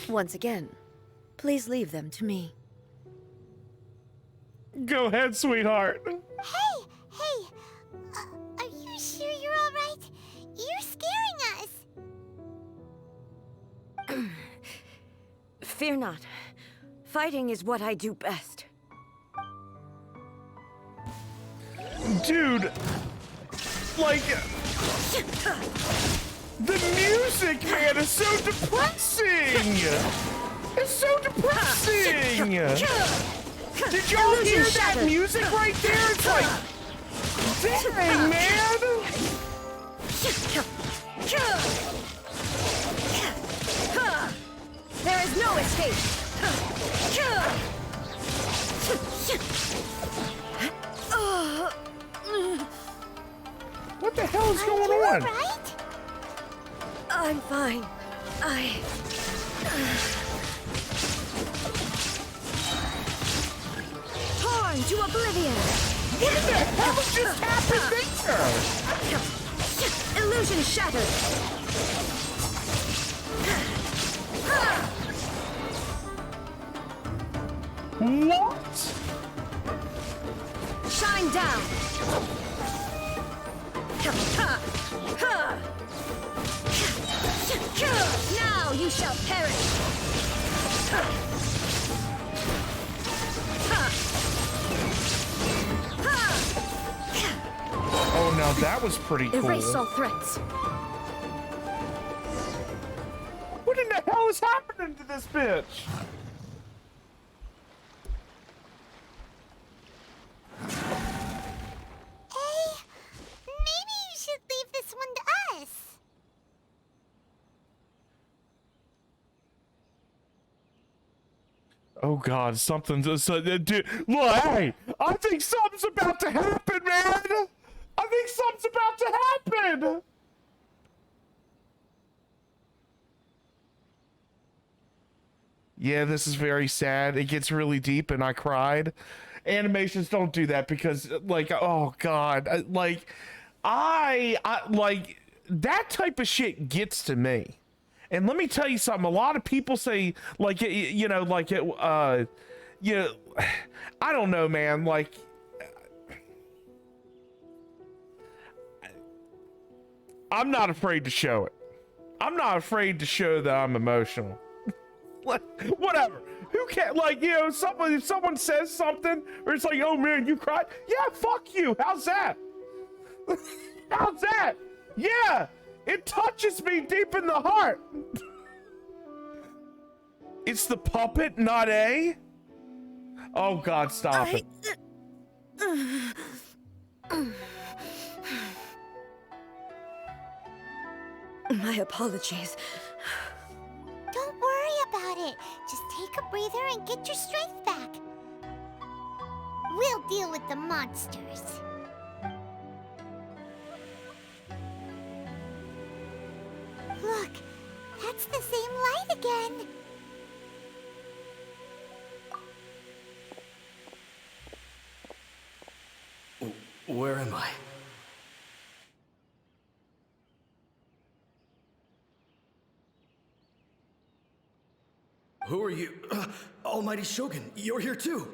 Once again, please leave them to me. Go ahead, sweetheart. Hey, hey, are you sure you're all right? You're scaring us. Fear not. Fighting is what I do best. Dude, like, the music, man, is so depressing. It's so depressing. Did y'all hear that music right there? It's like, dang, man. There is no escape. What the hell is Are going you on? all right? I'm fine. Torn to oblivion. What the hell just happened there? Illusion shattered. What? Shine down. Now you shall perish. Oh, now that was pretty cool. Erase all threats. What in the hell is happening to this bitch? Hey, maybe you should leave this one to us. Oh God, something's dude. Look, hey, I think something's about to happen, man. I think something's about to happen. Yeah, this is very sad. It gets really deep, and I cried. Animations don't do that because, like, oh God, I like that type of shit gets to me. And let me tell you something. A lot of people say, like, you know, like, you know, I don't know, man. Like, I'm not afraid to show it. I'm not afraid to show that I'm emotional. Like, whatever. Who can, like, you know, if someone says something, or it's like, oh man, you cried. Yeah, fuck you. How's that? How's that? Yeah. It touches me deep in the heart. It's the puppet, not A? Oh God, stop it. My apologies. Don't worry about it. Just take a breather and get your strength back. We'll deal with the monsters. Look, that's the same light again. Where am I? Who are you? Almighty Shogun, you're here too!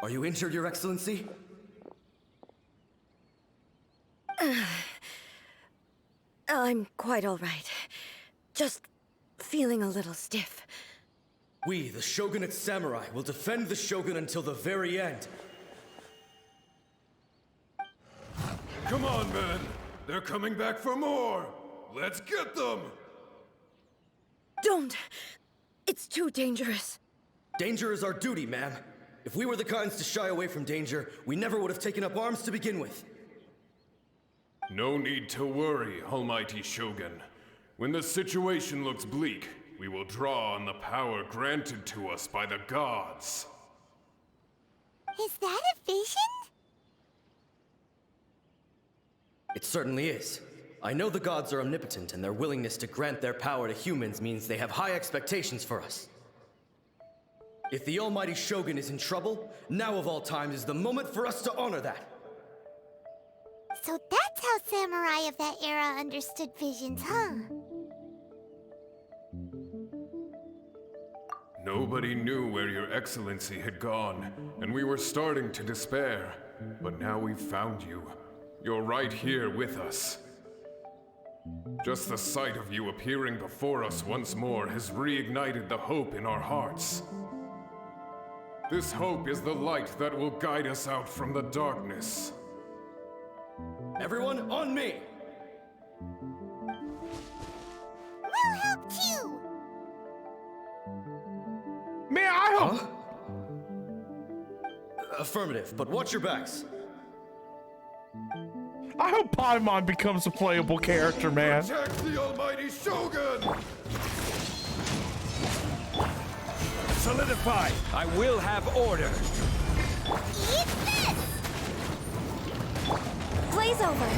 Are you injured, Your Excellency? I'm quite all right. Just feeling a little stiff. We, the Shogunate Samurai, will defend the Shogun until the very end. Come on, men! They're coming back for more! Let's get them! Don't! It's too dangerous. Danger is our duty, ma'am. If we were the kinds to shy away from danger, we never would have taken up arms to begin with. No need to worry, Almighty Shogun. When the situation looks bleak, we will draw on the power granted to us by the gods. Is that a vision? It certainly is. I know the gods are omnipotent, and their willingness to grant their power to humans means they have high expectations for us. If the almighty Shogun is in trouble, now of all times is the moment for us to honor that. So that's how samurai of that era understood visions, huh? Nobody knew where your excellency had gone, and we were starting to despair. But now we've found you. You're right here with us. Just the sight of you appearing before us once more has reignited the hope in our hearts. This hope is the light that will guide us out from the darkness. Everyone, on me! We'll help too! Man, I hope. Huh? Affirmative, but watch your backs. I hope Paimon becomes a playable character, man. Protect the almighty Shogun! Solidify! I will have order! Eat this! Blaze over.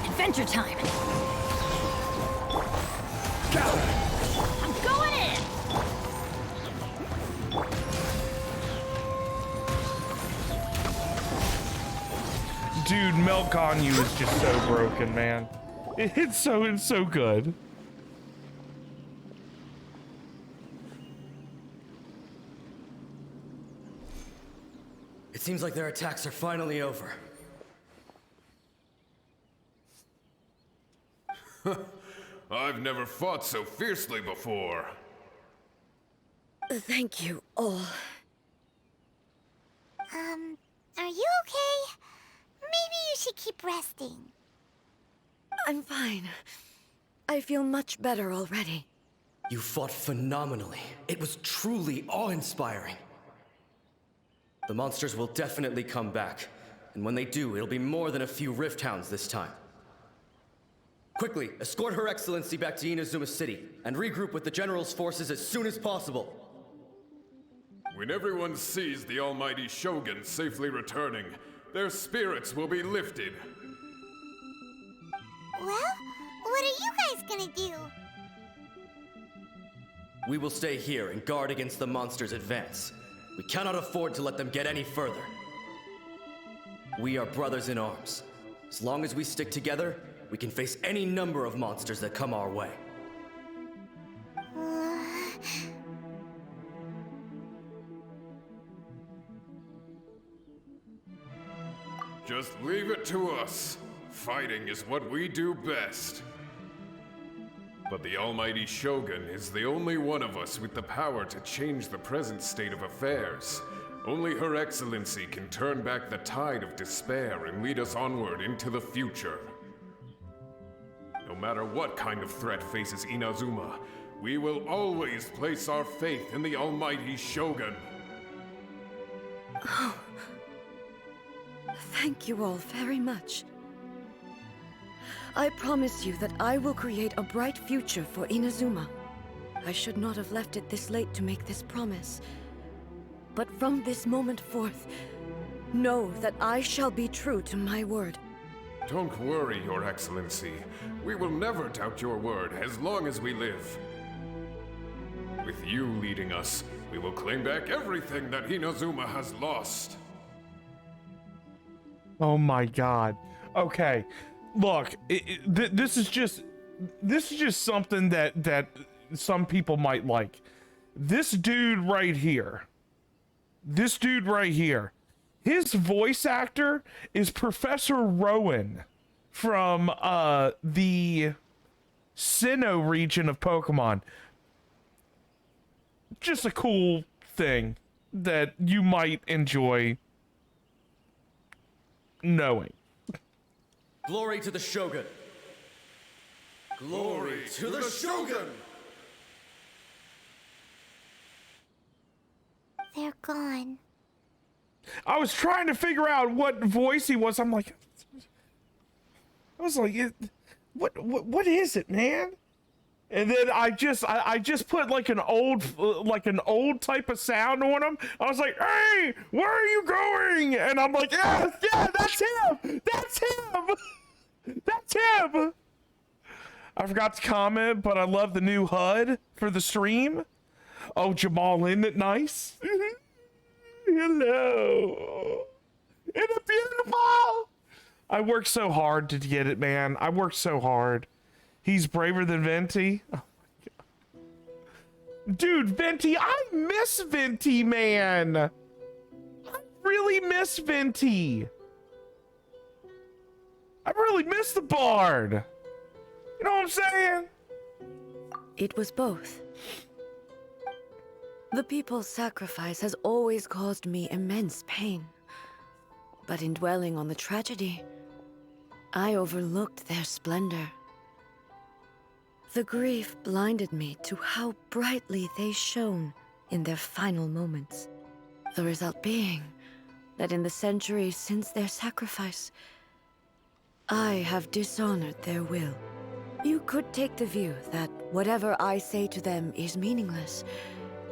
Adventure time! I'm going in! Dude, Milk on You is just so broken, man. It's so good. It seems like their attacks are finally over. I've never fought so fiercely before. Thank you all. Are you okay? Maybe you should keep resting. I'm fine. I feel much better already. You fought phenomenally. It was truly awe-inspiring. The monsters will definitely come back. And when they do, it'll be more than a few Rift Hounds this time. Quickly, escort Her Excellency back to Inazuma City, and regroup with the General's forces as soon as possible. When everyone sees the almighty Shogun safely returning, their spirits will be lifted. Well, what are you guys gonna do? We will stay here and guard against the monsters' advance. We cannot afford to let them get any further. We are brothers in arms. As long as we stick together, we can face any number of monsters that come our way. Just leave it to us. Fighting is what we do best. But the almighty Shogun is the only one of us with the power to change the present state of affairs. Only Her Excellency can turn back the tide of despair and lead us onward into the future. No matter what kind of threat faces Inazuma, we will always place our faith in the almighty Shogun. Oh. Thank you all very much. I promise you that I will create a bright future for Inazuma. I should not have left it this late to make this promise. But from this moment forth, know that I shall be true to my word. Don't worry, Your Excellency. We will never doubt your word as long as we live. With you leading us, we will claim back everything that Inazuma has lost. Oh my god. Okay. Look, this is just something that some people might like. This dude right here. His voice actor is Professor Rowan from the Sinnoh region of Pokemon. Just a cool thing that you might enjoy knowing. Glory to the Shogun! Glory to the Shogun! They're gone. I was trying to figure out what voice he was. I was like, what is it, man? And then I just put like an old type of sound on him. I was like, "Hey, where are you going?" And I'm like, "Yeah, that's him. That's him. That's him." I forgot to comment, but I love the new HUD for the stream. Oh, Jamal, isn't it nice? Hello. Isn't it beautiful? I worked so hard to get it, man. I worked so hard. He's braver than Venti. Oh my god. Dude, Venti, I miss Venti, man. I really miss Venti. I really miss the Bard. You know what I'm saying? It was both. The people's sacrifice has always caused me immense pain. But in dwelling on the tragedy, I overlooked their splendor. The grief blinded me to how brightly they shone in their final moments. The result being that in the centuries since their sacrifice, I have dishonored their will. You could take the view that whatever I say to them is meaningless,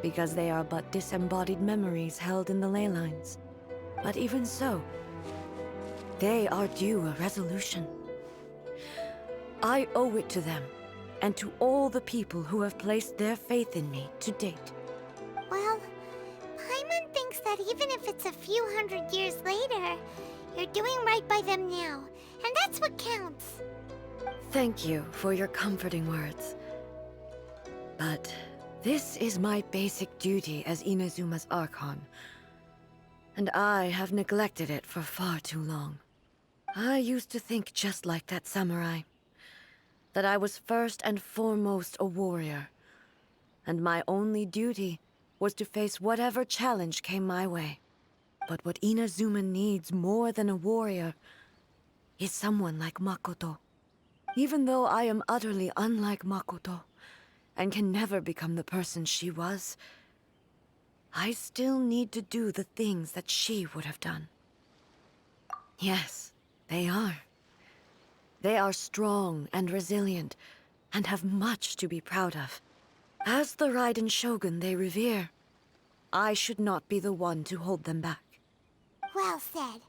because they are but disembodied memories held in the ley lines. But even so, they are due a resolution. I owe it to them, and to all the people who have placed their faith in me to date. Well, Paimon thinks that even if it's a few hundred years later, you're doing right by them now, and that's what counts. Thank you for your comforting words. But this is my basic duty as Inazuma's Archon, and I have neglected it for far too long. I used to think just like that samurai, that I was first and foremost a warrior, and my only duty was to face whatever challenge came my way. But what Inazuma needs more than a warrior is someone like Makoto. Even though I am utterly unlike Makoto, and can never become the person she was, I still need to do the things that she would have done. Yes, they are. They are strong and resilient, and have much to be proud of. As the Raiden Shogun they revere, I should not be the one to hold them back. Well said.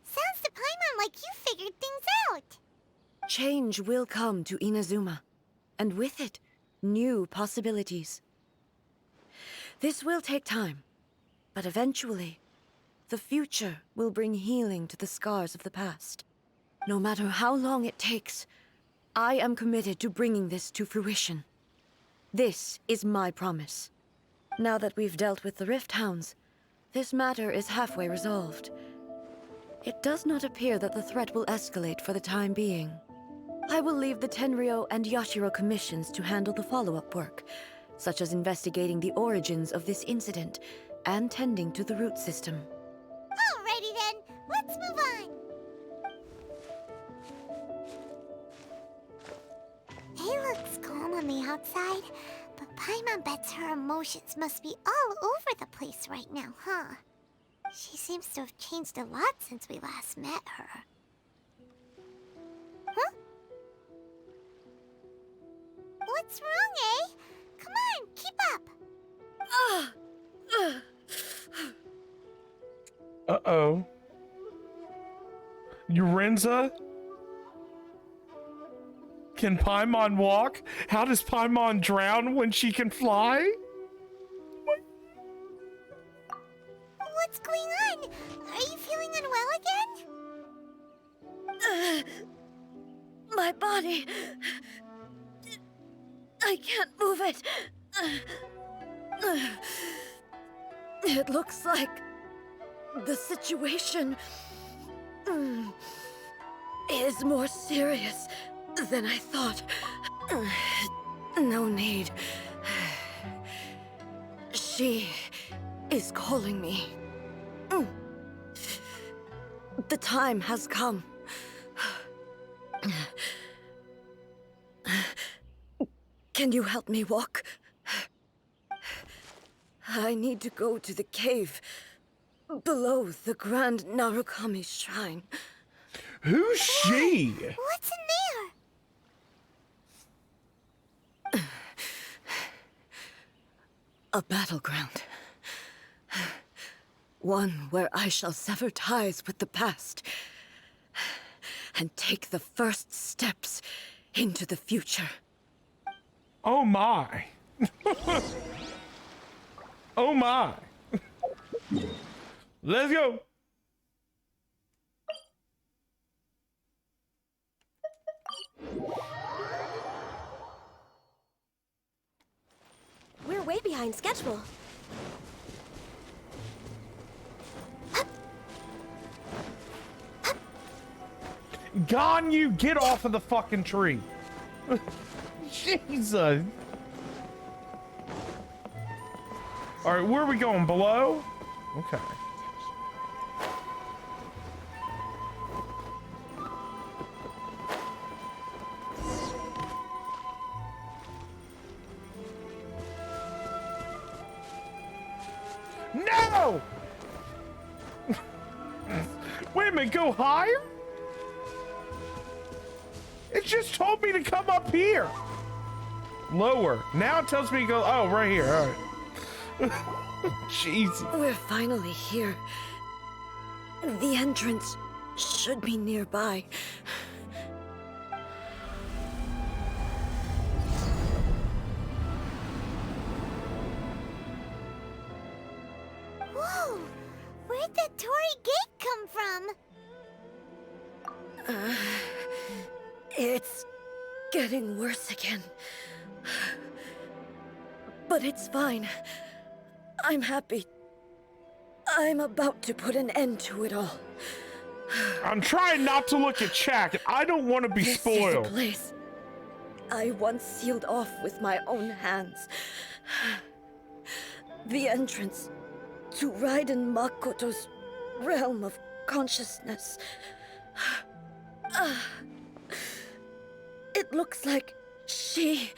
Sounds to Paimon like you figured things out. Change will come to Inazuma, and with it, new possibilities. This will take time, but eventually, the future will bring healing to the scars of the past. No matter how long it takes, I am committed to bringing this to fruition. This is my promise. Now that we've dealt with the Rift Hounds, this matter is halfway resolved. It does not appear that the threat will escalate for the time being. I will leave the Tenryo and Yashiro commissions to handle the follow-up work, such as investigating the origins of this incident and tending to the root system. Alrighty then, let's move on. It looks calm on the outside, but Paimon bets her emotions must be all over the place right now, huh? She seems to have changed a lot since we last met her. Huh? What's wrong, eh? Come on, keep up! Uh-oh. Urenza? Can Paimon walk? How does Paimon drown when she can fly? What's going on? Are you feeling unwell again? My body... I can't move it. It looks like the situation is more serious than I thought. No need. She is calling me. The time has come. Can you help me walk? I need to go to the cave below the Grand Narukami Shrine. Who's she? What's in there? A battleground. One where I shall sever ties with the past and take the first steps into the future. Oh my. Oh my. Let's go. We're way behind schedule. Gone, you get off of the fucking tree. Jesus. All right, where are we going? Below? Okay. No! Wait a minute, go higher? It just told me to come up here. Lower. Now it tells me to go, oh, right here, all right. Jesus. We're finally here. The entrance should be nearby. Whoa! Where'd the Torii Gate come from? It's getting worse again. But it's fine. I'm happy. I'm about to put an end to it all. I'm trying not to look at chat. I don't want to be This spoiled. is a place I once sealed off with my own hands. The entrance to Raiden Makoto's realm of consciousness. It looks like she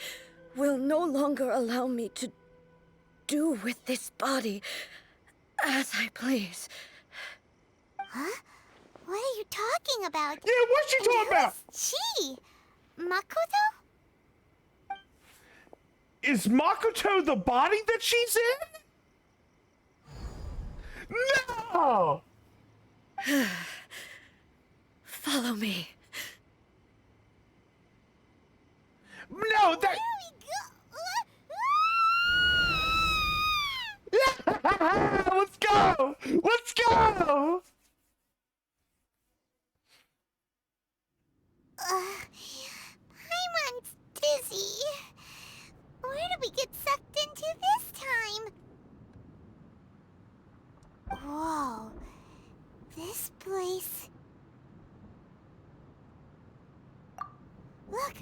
will no longer allow me to do with this body as I please. Huh? What are you talking about? Yeah, what's she talking about? She? Makoto? Is Makoto the body that she's in? No! Follow me. No, that... Let's go! Let's go! Paimon's dizzy. Where did we get sucked into this time? Whoa. This place... Look!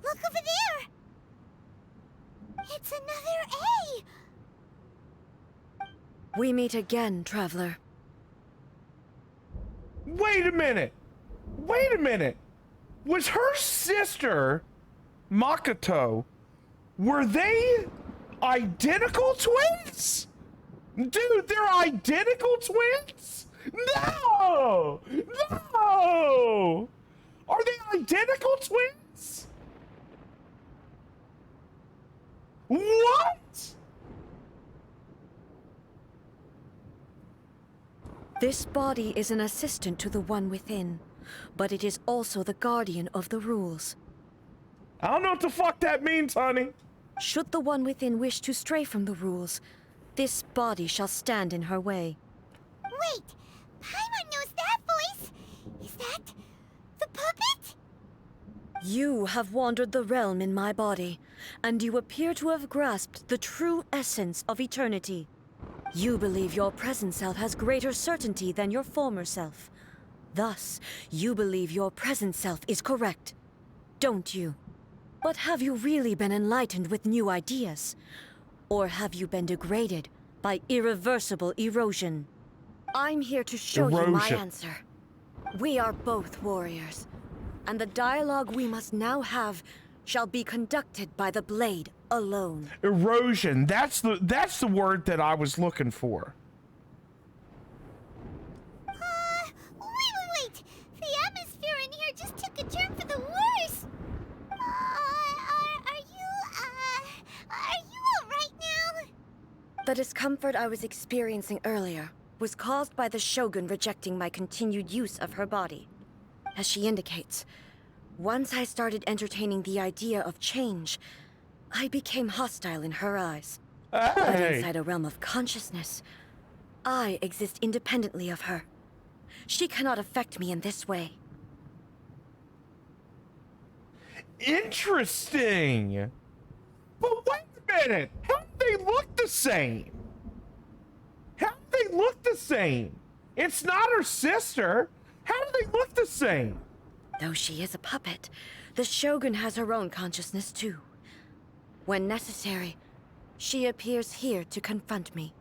Look over there! It's another A! We meet again, traveler. Wait a minute. Wait a minute. Was her sister, Makoto, were they identical twins? Dude, they're identical twins? No! No! Are they identical twins? What? This body is an assistant to the one within, but it is also the guardian of the rules. I don't know what the fuck that means, honey. Should the one within wish to stray from the rules, this body shall stand in her way. Wait! Paimon knows that voice! Is that... the puppet? You have wandered the realm in my body, and you appear to have grasped the true essence of eternity. You believe your present self has greater certainty than your former self. Thus, you believe your present self is correct, don't you? But have you really been enlightened with new ideas? Or have you been degraded by irreversible erosion? I'm here to show you my answer. We are both warriors, and the dialogue we must now have shall be conducted by the blade alone. Erosion. That's the word that I was looking for. Wait! The atmosphere in here just took a turn for the worse! Are you alright now? The discomfort I was experiencing earlier was caused by the Shogun rejecting my continued use of her body. As she indicates, once I started entertaining the idea of change, I became hostile in her eyes. But inside a realm of consciousness, I exist independently of her. She cannot affect me in this way. Interesting. But wait a minute. How do they look the same? How do they look the same? It's not her sister. How do they look the same? Though she is a puppet, the Shogun has her own consciousness too. When necessary, she appears here to confront me.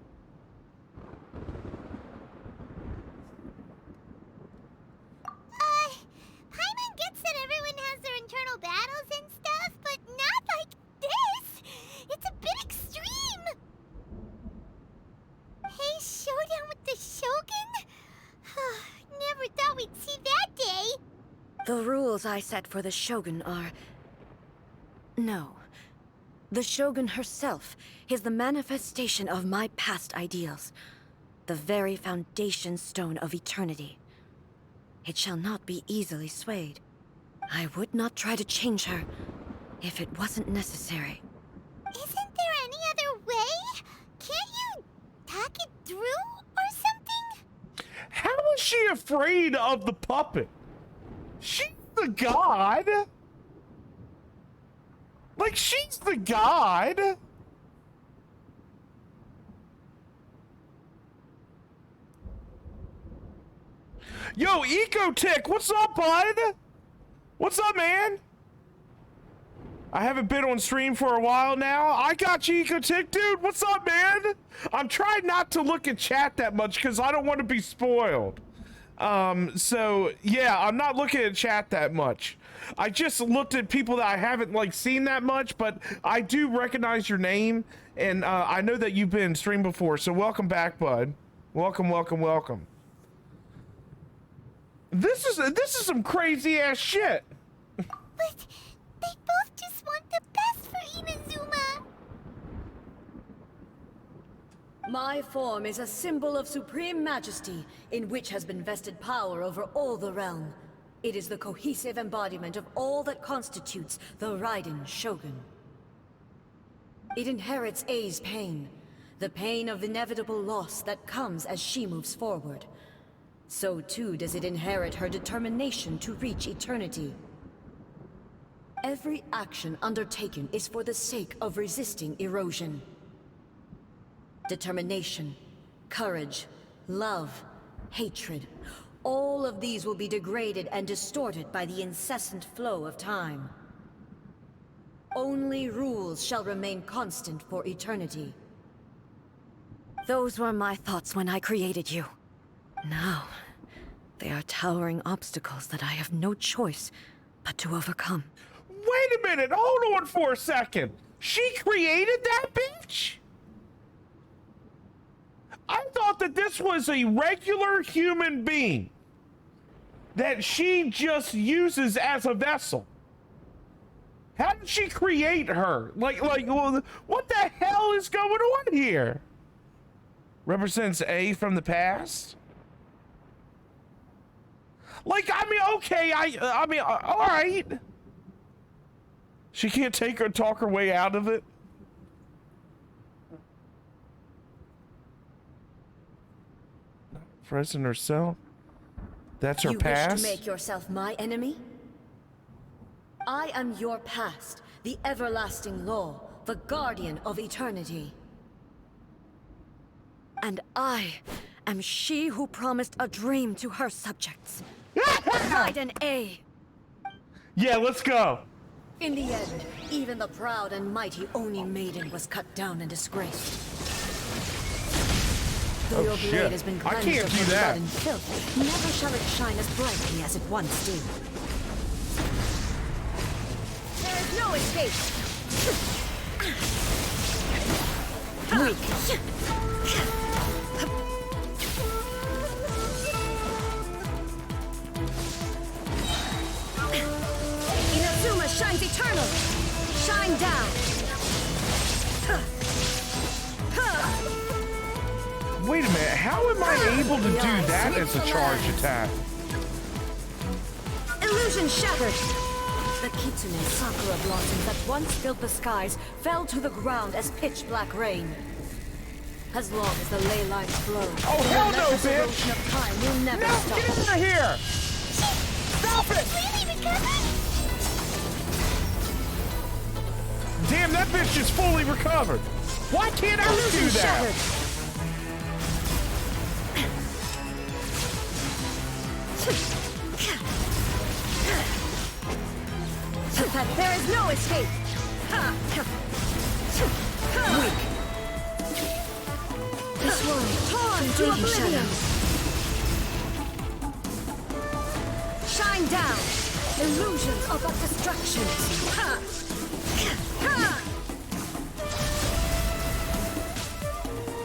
Paimon gets that everyone has their internal battles and stuff, but not like this! It's a bit extreme! Hey, showdown with the Shogun? Never thought we'd see that day! The rules I set for the Shogun are... No. The Shogun herself is the manifestation of my past ideals. The very foundation stone of eternity. It shall not be easily swayed. I would not try to change her if it wasn't necessary. Isn't there any other way? Can't you talk it through or something? How is she afraid of the puppet? She's the god. Like, she's the god. Yo, Ecotick, what's up, bud? What's up, man? I haven't been on stream for a while now. I got you, Ecotick, dude. What's up, man? I'm trying not to look at chat that much because I don't want to be spoiled. So yeah, I'm not looking at chat that much. I just looked at people that I haven't like seen that much, but I do recognize your name, and I know that you've been streamed before. So welcome back, bud. Welcome, welcome, welcome. This is some crazy ass shit. But they both just want the best for Inazuma. My form is a symbol of supreme majesty, in which has been vested power over all the realm. It is the cohesive embodiment of all that constitutes the Raiden Shogun. It inherits Ei's pain, the pain of inevitable loss that comes as she moves forward. So too does it inherit her determination to reach eternity. Every action undertaken is for the sake of resisting erosion. Determination, courage, love, hatred, all of these will be degraded and distorted by the incessant flow of time. Only rules shall remain constant for eternity. Those were my thoughts when I created you. Now, they are towering obstacles that I have no choice but to overcome. Wait a minute, hold on for a second. She created that bitch? I thought that this was a regular human being that she just uses as a vessel. How did she create her? Like, well, what the hell is going on here? Represents A from the past? Like, I mean, okay, I mean, all right. She can't talk her way out of it. Frozen herself. That's her past. You wish to make yourself my enemy? I am your past, the everlasting law, the guardian of eternity. And I am she who promised a dream to her subjects. Raiden A. Yeah, let's go. In the end, even the proud and mighty Oni maiden was cut down and disgraced. Though your blade has been cleansed of her blood and filth, never shall it shine as brightly as it once did. There is no escape. Weak. Inazuma shines eternal. Shine down. Wait a minute, how am I able to do that as a charge attack? Illusion shattered! The Kitsune Sakura blossoms that once filled the skies fell to the ground as pitch-black rain. As long as the ley lines flow, Oh, hell no, relentless bitch! erosion of time will never No, stop. get out of here! Stop it! Really recovered? Damn, that bitch is fully recovered. Why can't I Illusion do that? shattered! That there is no escape! Weak. This world torn to oblivion! Shine down! Illusions of destruction!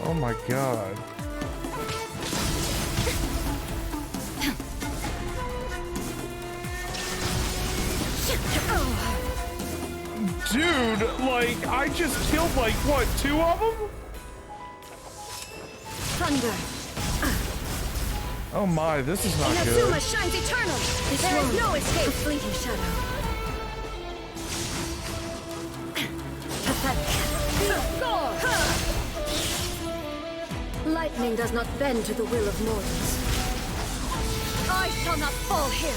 Oh my god. Dude, like, I just killed, like, what, 2 of them? Thunder! Oh my, this is not good. Inazuma shines eternal! There is no escape! A fleeting shadow. Lightning does not bend to the will of mortals. I shall not fall here!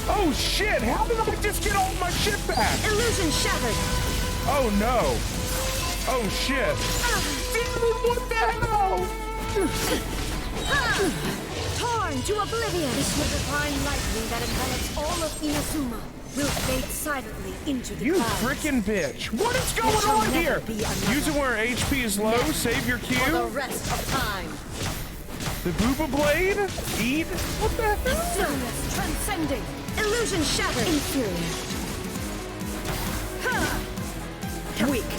Oh shit, how did I just get all my shit back? Illusion shattered! Oh no. Oh shit. Dude, what the hell? Torn to oblivion! This divine lightning that envelops all of Inazuma will fade silently into the You clouds. freaking bitch. What is going shall on never here? be another. Use it where HP is low, save your For the Q. rest of time. The Booba Blade? Eat? What the hell? Stillness transcending! Illusion shattered! Inferior. Weak.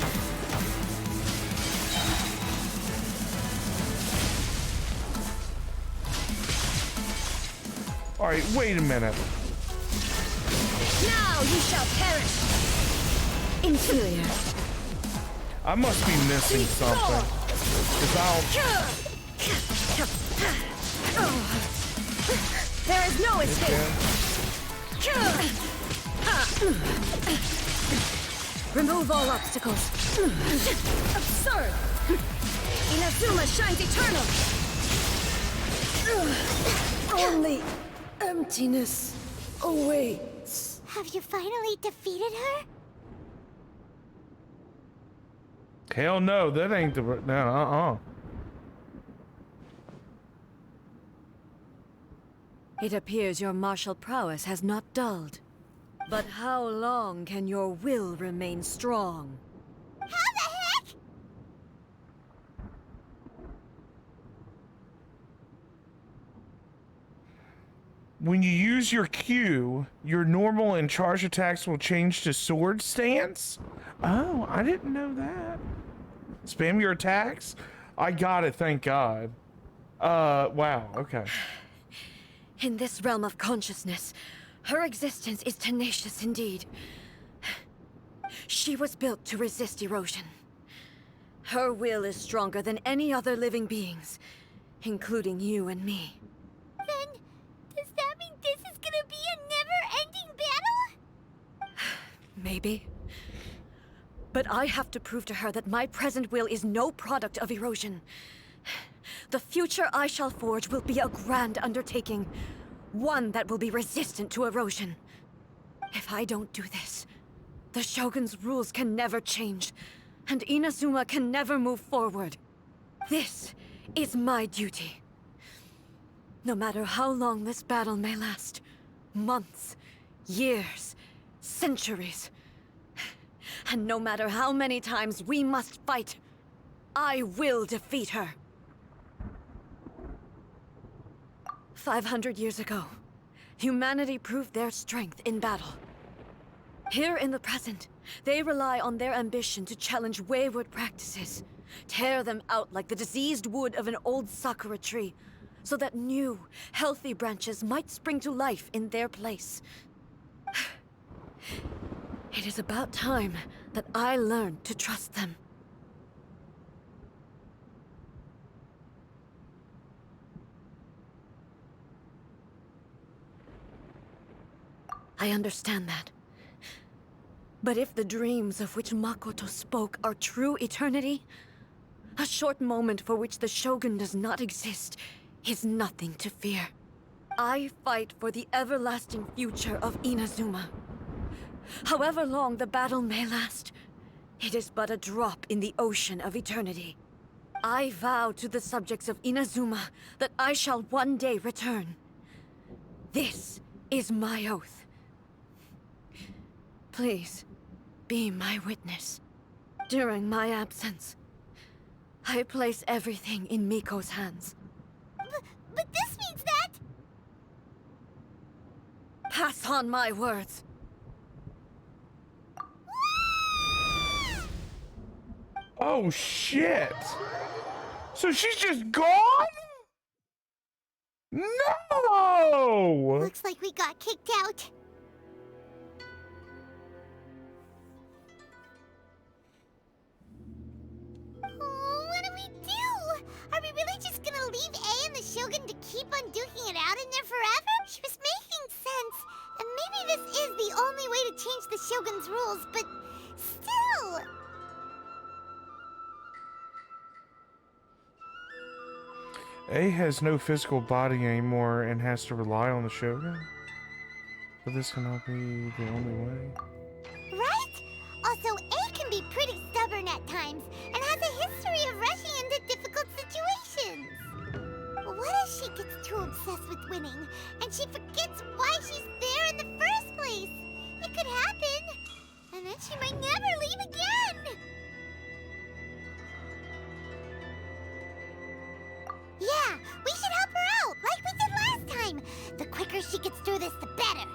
Alright, wait a minute. Now you shall perish! Inferior. I must be missing something. 'Cause There is no escape! Remove all obstacles. Absurd! Inazuma shines eternal! Only emptiness awaits. Have you finally defeated her? Hell no, that ain't the... No, It appears your martial prowess has not dulled. But how long can your will remain strong? How the heck? When you use your Q, your normal and charge attacks will change to sword stance? Oh, I didn't know that. Spam your attacks? I got it, thank God. Wow, okay. In this realm of consciousness, her existence is tenacious indeed. She was built to resist erosion. Her will is stronger than any other living beings, including you and me. Then, does that mean this is gonna be a never-ending battle? Maybe. But I have to prove to her that my present will is no product of erosion. The future I shall forge will be a grand undertaking, one that will be resistant to erosion. If I don't do this, the Shogun's rules can never change, and Inazuma can never move forward. This is my duty. No matter how long this battle may last, months, years, centuries, and no matter how many times we must fight, I will defeat her. 500 years ago, humanity proved their strength in battle. Here in the present, they rely on their ambition to challenge wayward practices, tear them out like the diseased wood of an old sakura tree, so that new, healthy branches might spring to life in their place. It is about time that I learned to trust them. I understand that. But if the dreams of which Makoto spoke are true eternity, a short moment for which the Shogun does not exist is nothing to fear. I fight for the everlasting future of Inazuma. However long the battle may last, it is but a drop in the ocean of eternity. I vow to the subjects of Inazuma that I shall one day return. This is my oath. Please, be my witness. During my absence, I place everything in Miko's hands. But this means that... Pass on my words. Oh shit! So she's just gone? No! Looks like we got kicked out. Oh, what do we do? Are we really just gonna leave A and the Shogun to keep on duking it out in there forever? She was making sense. And maybe this is the only way to change the Shogun's rules, but still... A has no physical body anymore and has to rely on the Shogun? But this cannot be the only way. Right? Also, A can be pretty stubborn at times and has a history of rushing into difficult situations. What if she gets too obsessed with winning and she forgets why she's there in the first place? It could happen. And then she might never leave again. Yeah, we should help her out, like we did last time. The quicker she gets through this, the better.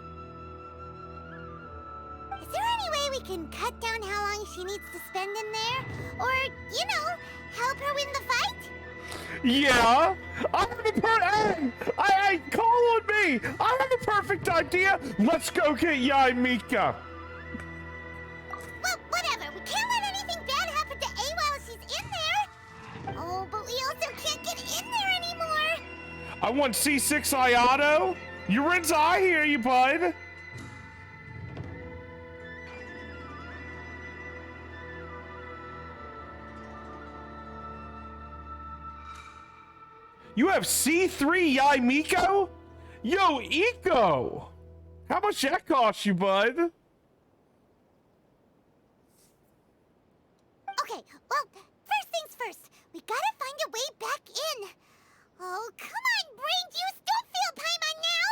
Is there any way we can cut down how long she needs to spend in there? Or, you know, help her win the fight? Yeah! I have I call on me! I have a perfect idea! Let's go get Yae Mika! Well, whatever. We can't let anything bad happen to A while she's in there. Oh, but we also can't get in there anymore. I want C6 Ayato! Yurin's I hear you, bud! You have C3 Yae Miko? Yo, Eco! How much that cost you, bud? Okay, well, first things first. We gotta find a way back in. Oh, come on, brain juice. Don't feel paimon now.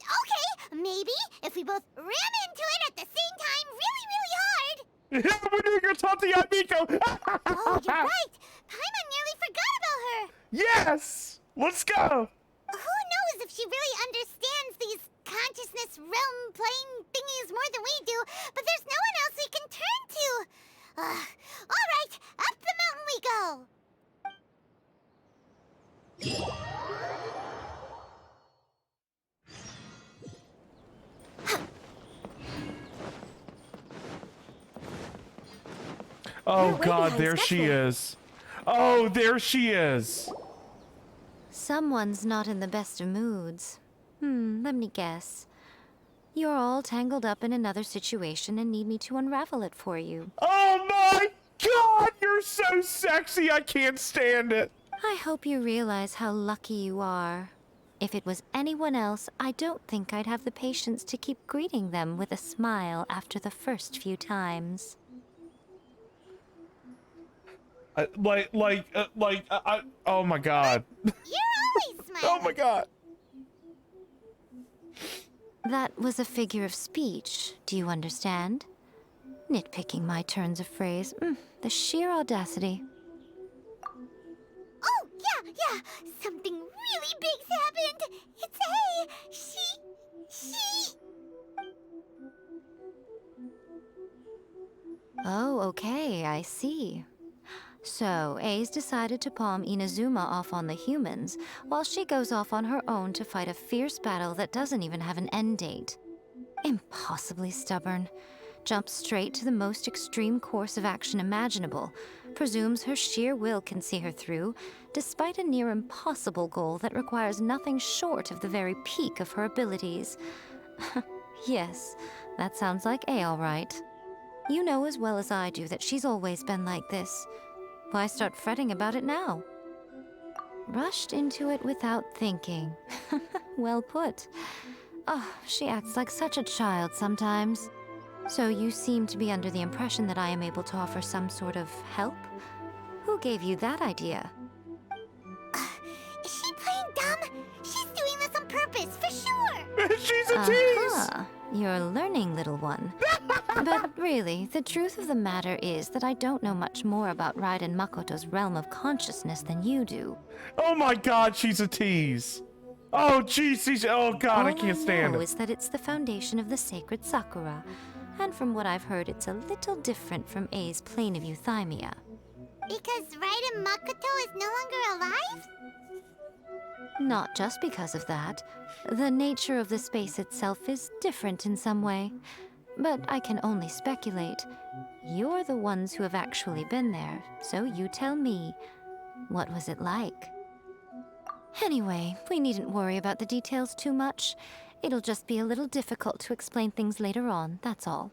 Okay, maybe if we both ram into it at the same time really, really hard. Yeah, we're doing your Tante Yae Miko! Oh, you're right. Paimon nearly forgot about her. Yes! Let's go! Who knows if she really understands these consciousness realm playing thingies more than we do, but there's no one else we can turn to. All right, up the mountain we go. Oh We're way god, behind there she schedule. is. Oh, there she is. Someone's not in the best of moods. Let me guess. You're all tangled up in another situation and need me to unravel it for you. Oh my god, you're so sexy, I can't stand it. I hope you realize how lucky you are. If it was anyone else, I don't think I'd have the patience to keep greeting them with a smile after the first few times. Oh my god. You're always smiling. Oh my god. That was a figure of speech, do you understand? Nitpicking my turns of phrase. The sheer audacity. Oh, yeah. Something really big's happened. It's A. She... Oh, okay, I see. So, A's decided to palm Inazuma off on the humans, while she goes off on her own to fight a fierce battle that doesn't even have an end date. Impossibly stubborn. Jumps straight to the most extreme course of action imaginable, presumes her sheer will can see her through, despite a near impossible goal that requires nothing short of the very peak of her abilities. Yes, that sounds like A all right. You know as well as I do that she's always been like this. Why start fretting about it now? Rushed into it without thinking. Well put. Oh, she acts like such a child sometimes. So you seem to be under the impression that I am able to offer some sort of help? Who gave you that idea? Is she playing dumb? She's doing this on purpose, for sure! She's a tease! You're learning, little one. But really, the truth of the matter is that I don't know much more about Raiden Makoto's realm of consciousness than you do. Oh my god, she's a tease. Oh jeez, oh god, I can't stand All I know it. is that it's the foundation of the sacred Sakura. And from what I've heard, it's a little different from A's plane of euthymia. Because Raiden Makoto is no longer alive? Not just because of that. The nature of the space itself is different in some way. But I can only speculate. You're the ones who have actually been there, so you tell me. What was it like? Anyway, we needn't worry about the details too much. It'll just be a little difficult to explain things later on, that's all.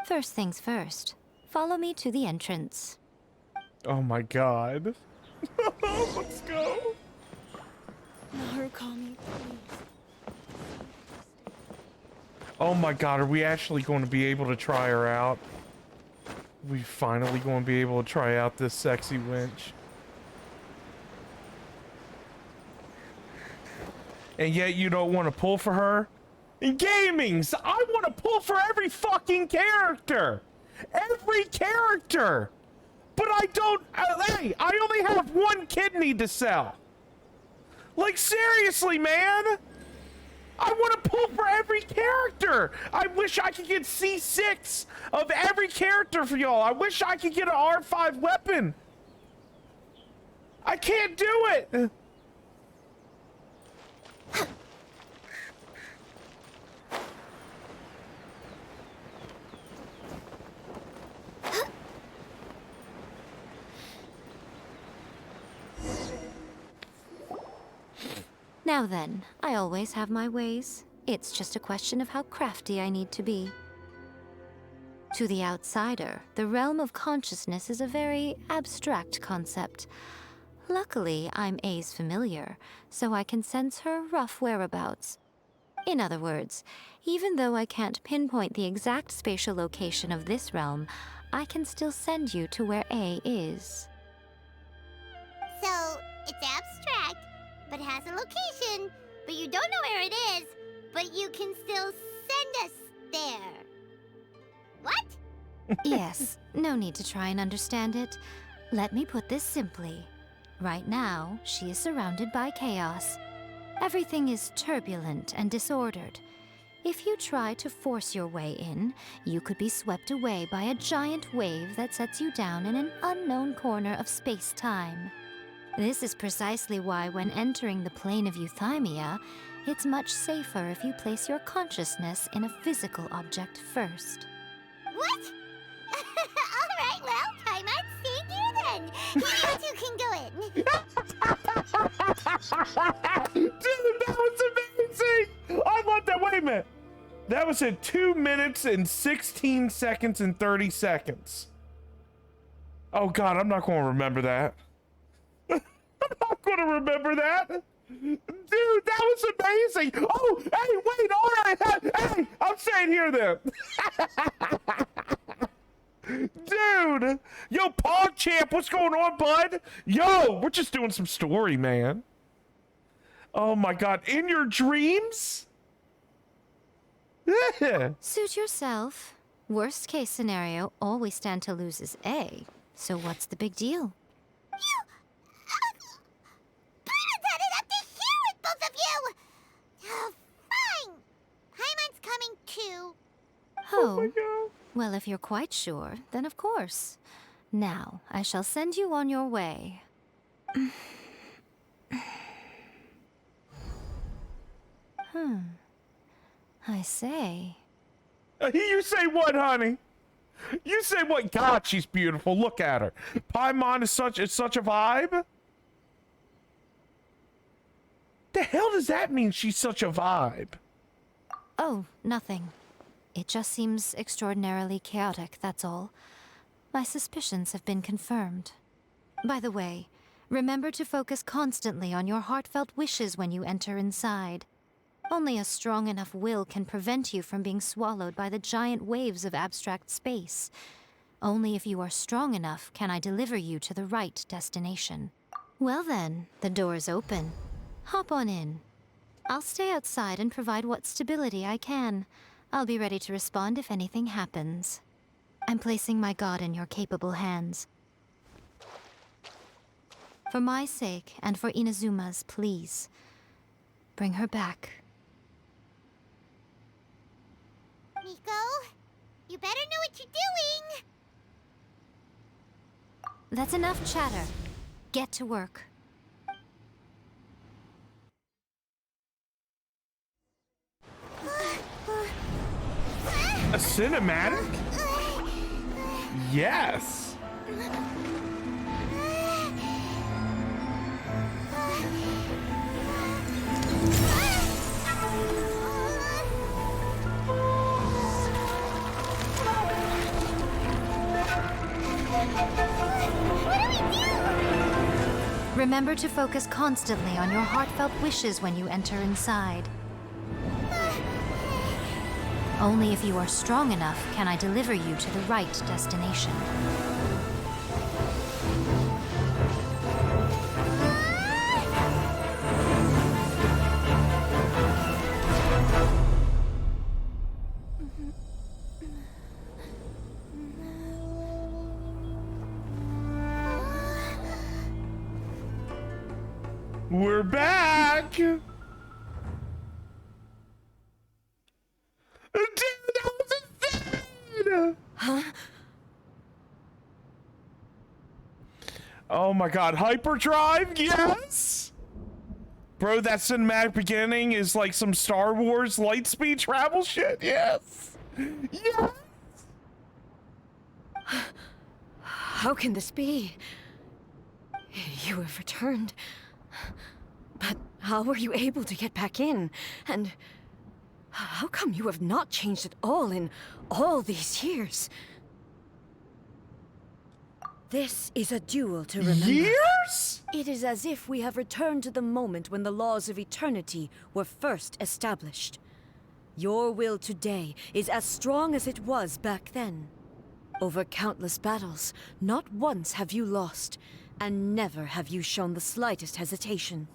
First things first. Follow me to the entrance. Oh my god. Let's go. Narukami, please. Oh my god, are we actually going to be able to try her out? We finally going to be able to try out this sexy wench. And yet you don't want to pull for her? In gamings, I want to pull for every fucking character! Every character! But I don't, hey, I only have one kidney to sell. Like seriously, man! I want to pull for every character! I wish I could get C6 of every character for y'all. I wish I could get an R5 weapon. I can't do it! Now then, I always have my ways. It's just a question of how crafty I need to be. To the outsider, the realm of consciousness is a very abstract concept. Luckily, I'm A's familiar, so I can sense her rough whereabouts. In other words, even though I can't pinpoint the exact spatial location of this realm, I can still send you to where A is. So, it's abstract, but has a location, but you don't know where it is, but you can still send us there. What? Yes, no need to try and understand it. Let me put this simply. Right now, she is surrounded by chaos. Everything is turbulent and disordered. If you try to force your way in, you could be swept away by a giant wave that sets you down in an unknown corner of space-time. This is precisely why when entering the plane of euthymia, it's much safer if you place your consciousness in a physical object first. What? Alright, well, time I'd stay here then. You two can go in. Dude, that was amazing! I love that. Wait a minute. That was in 2 minutes and 16 seconds and 30 seconds. Oh god, I'm not going to remember that. I'm not going to remember that. Dude, that was amazing. Oh, hey, wait, all right. Hey, I'm staying here then. Dude, yo, PogChamp, what's going on, bud? Yo, we're just doing some story, man. Oh my god, in your dreams? Suit yourself. Worst case scenario, all we stand to lose is A. So what's the big deal? You... Paimon had it up to here with both of you! Oh, fine. Paimon's coming too. Oh, my god. Well, if you're quite sure, then of course. Now, I shall send you on your way. I say. You say what, honey? You say what? God, she's beautiful. Look at her. Paimon is such a vibe. The hell does that mean? She's such a vibe. Oh, nothing. It just seems extraordinarily chaotic, that's all. My suspicions have been confirmed. By the way, remember to focus constantly on your heartfelt wishes when you enter inside. Only a strong enough will can prevent you from being swallowed by the giant waves of abstract space. Only if you are strong enough can I deliver you to the right destination. Well then, the door's open. Hop on in. I'll stay outside and provide what stability I can. I'll be ready to respond if anything happens. I'm placing my god in your capable hands. For my sake, and for Inazuma's, please, bring her back. Miko, you better know what you're doing! That's enough chatter. Get to work. A cinematic? Yes. Remember to focus constantly on your heartfelt wishes when you enter inside. Only if you are strong enough can I deliver you to the right destination. We're back! Dude, that was insane! Huh? Oh my god, hyperdrive, yes! Bro, that cinematic beginning is like some Star Wars lightspeed travel shit, yes! Yes! How can this be? You have returned. But how were you able to get back in? And how come you have not changed at all in all these years? This is a duel to remember. Years? It is as if we have returned to the moment when the laws of eternity were first established. Your will today is as strong as it was back then. Over countless battles, not once have you lost, and never have you shown the slightest hesitation.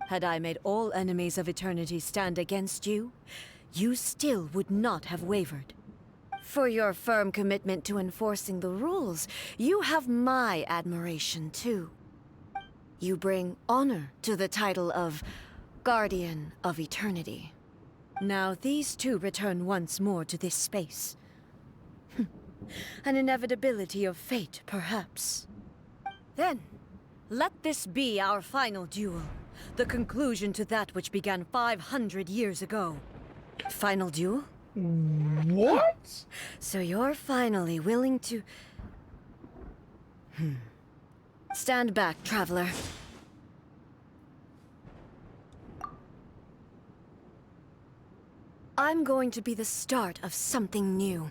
Had I made all enemies of eternity stand against you, you still would not have wavered. For your firm commitment to enforcing the rules, you have my admiration too. You bring honor to the title of Guardian of Eternity. Now these two return once more to this space. An inevitability of fate, perhaps. Then, let this be our final duel. The conclusion to that which began 500 years ago. Final duel? What? So you're finally willing to... Stand back, traveler. I'm going to be the start of something new.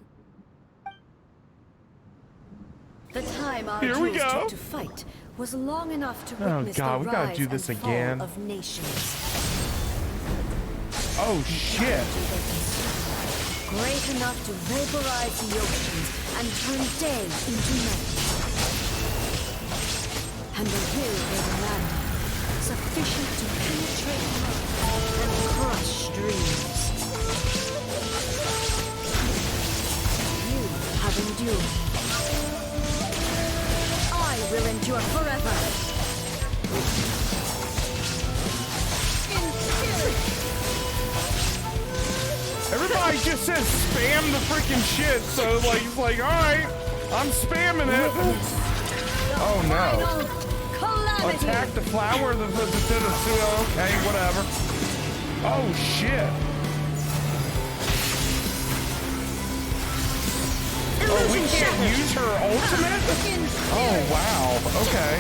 The time our Here we duels go. took to fight was long enough to Oh, witness God, the we gotta rise do this and again. fall of nations. Oh shit! Great enough to vaporize the oceans and turn day into night. And the will they demanded, sufficient to penetrate love and crush dreams. You have endured. I will endure forever. Everybody just says spam the freaking shit, so like, he's like, alright, I'm spamming it. Oh no. Calamity. Attack the flower, the okay, whatever. Oh shit. Oh, we can't use her ultimate? Oh wow, okay.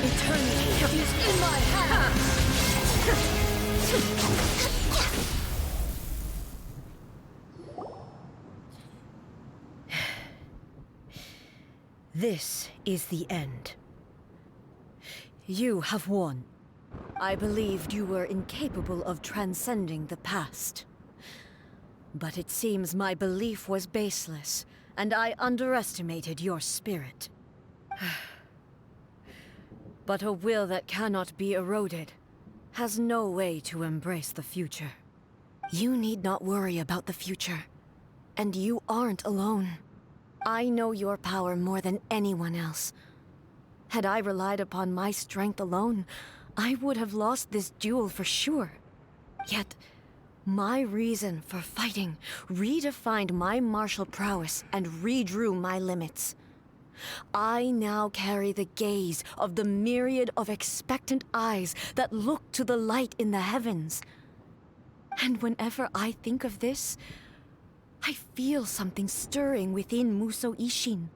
Eternity is in my hands! This is the end. You have won. I believed you were incapable of transcending the past. But it seems my belief was baseless, and I underestimated your spirit. But a will that cannot be eroded has no way to embrace the future. You need not worry about the future, and you aren't alone. I know your power more than anyone else. Had I relied upon my strength alone, I would have lost this duel for sure. Yet, my reason for fighting redefined my martial prowess and redrew my limits. I now carry the gaze of the myriad of expectant eyes that look to the light in the heavens. And whenever I think of this, I feel something stirring within Musou Ishin.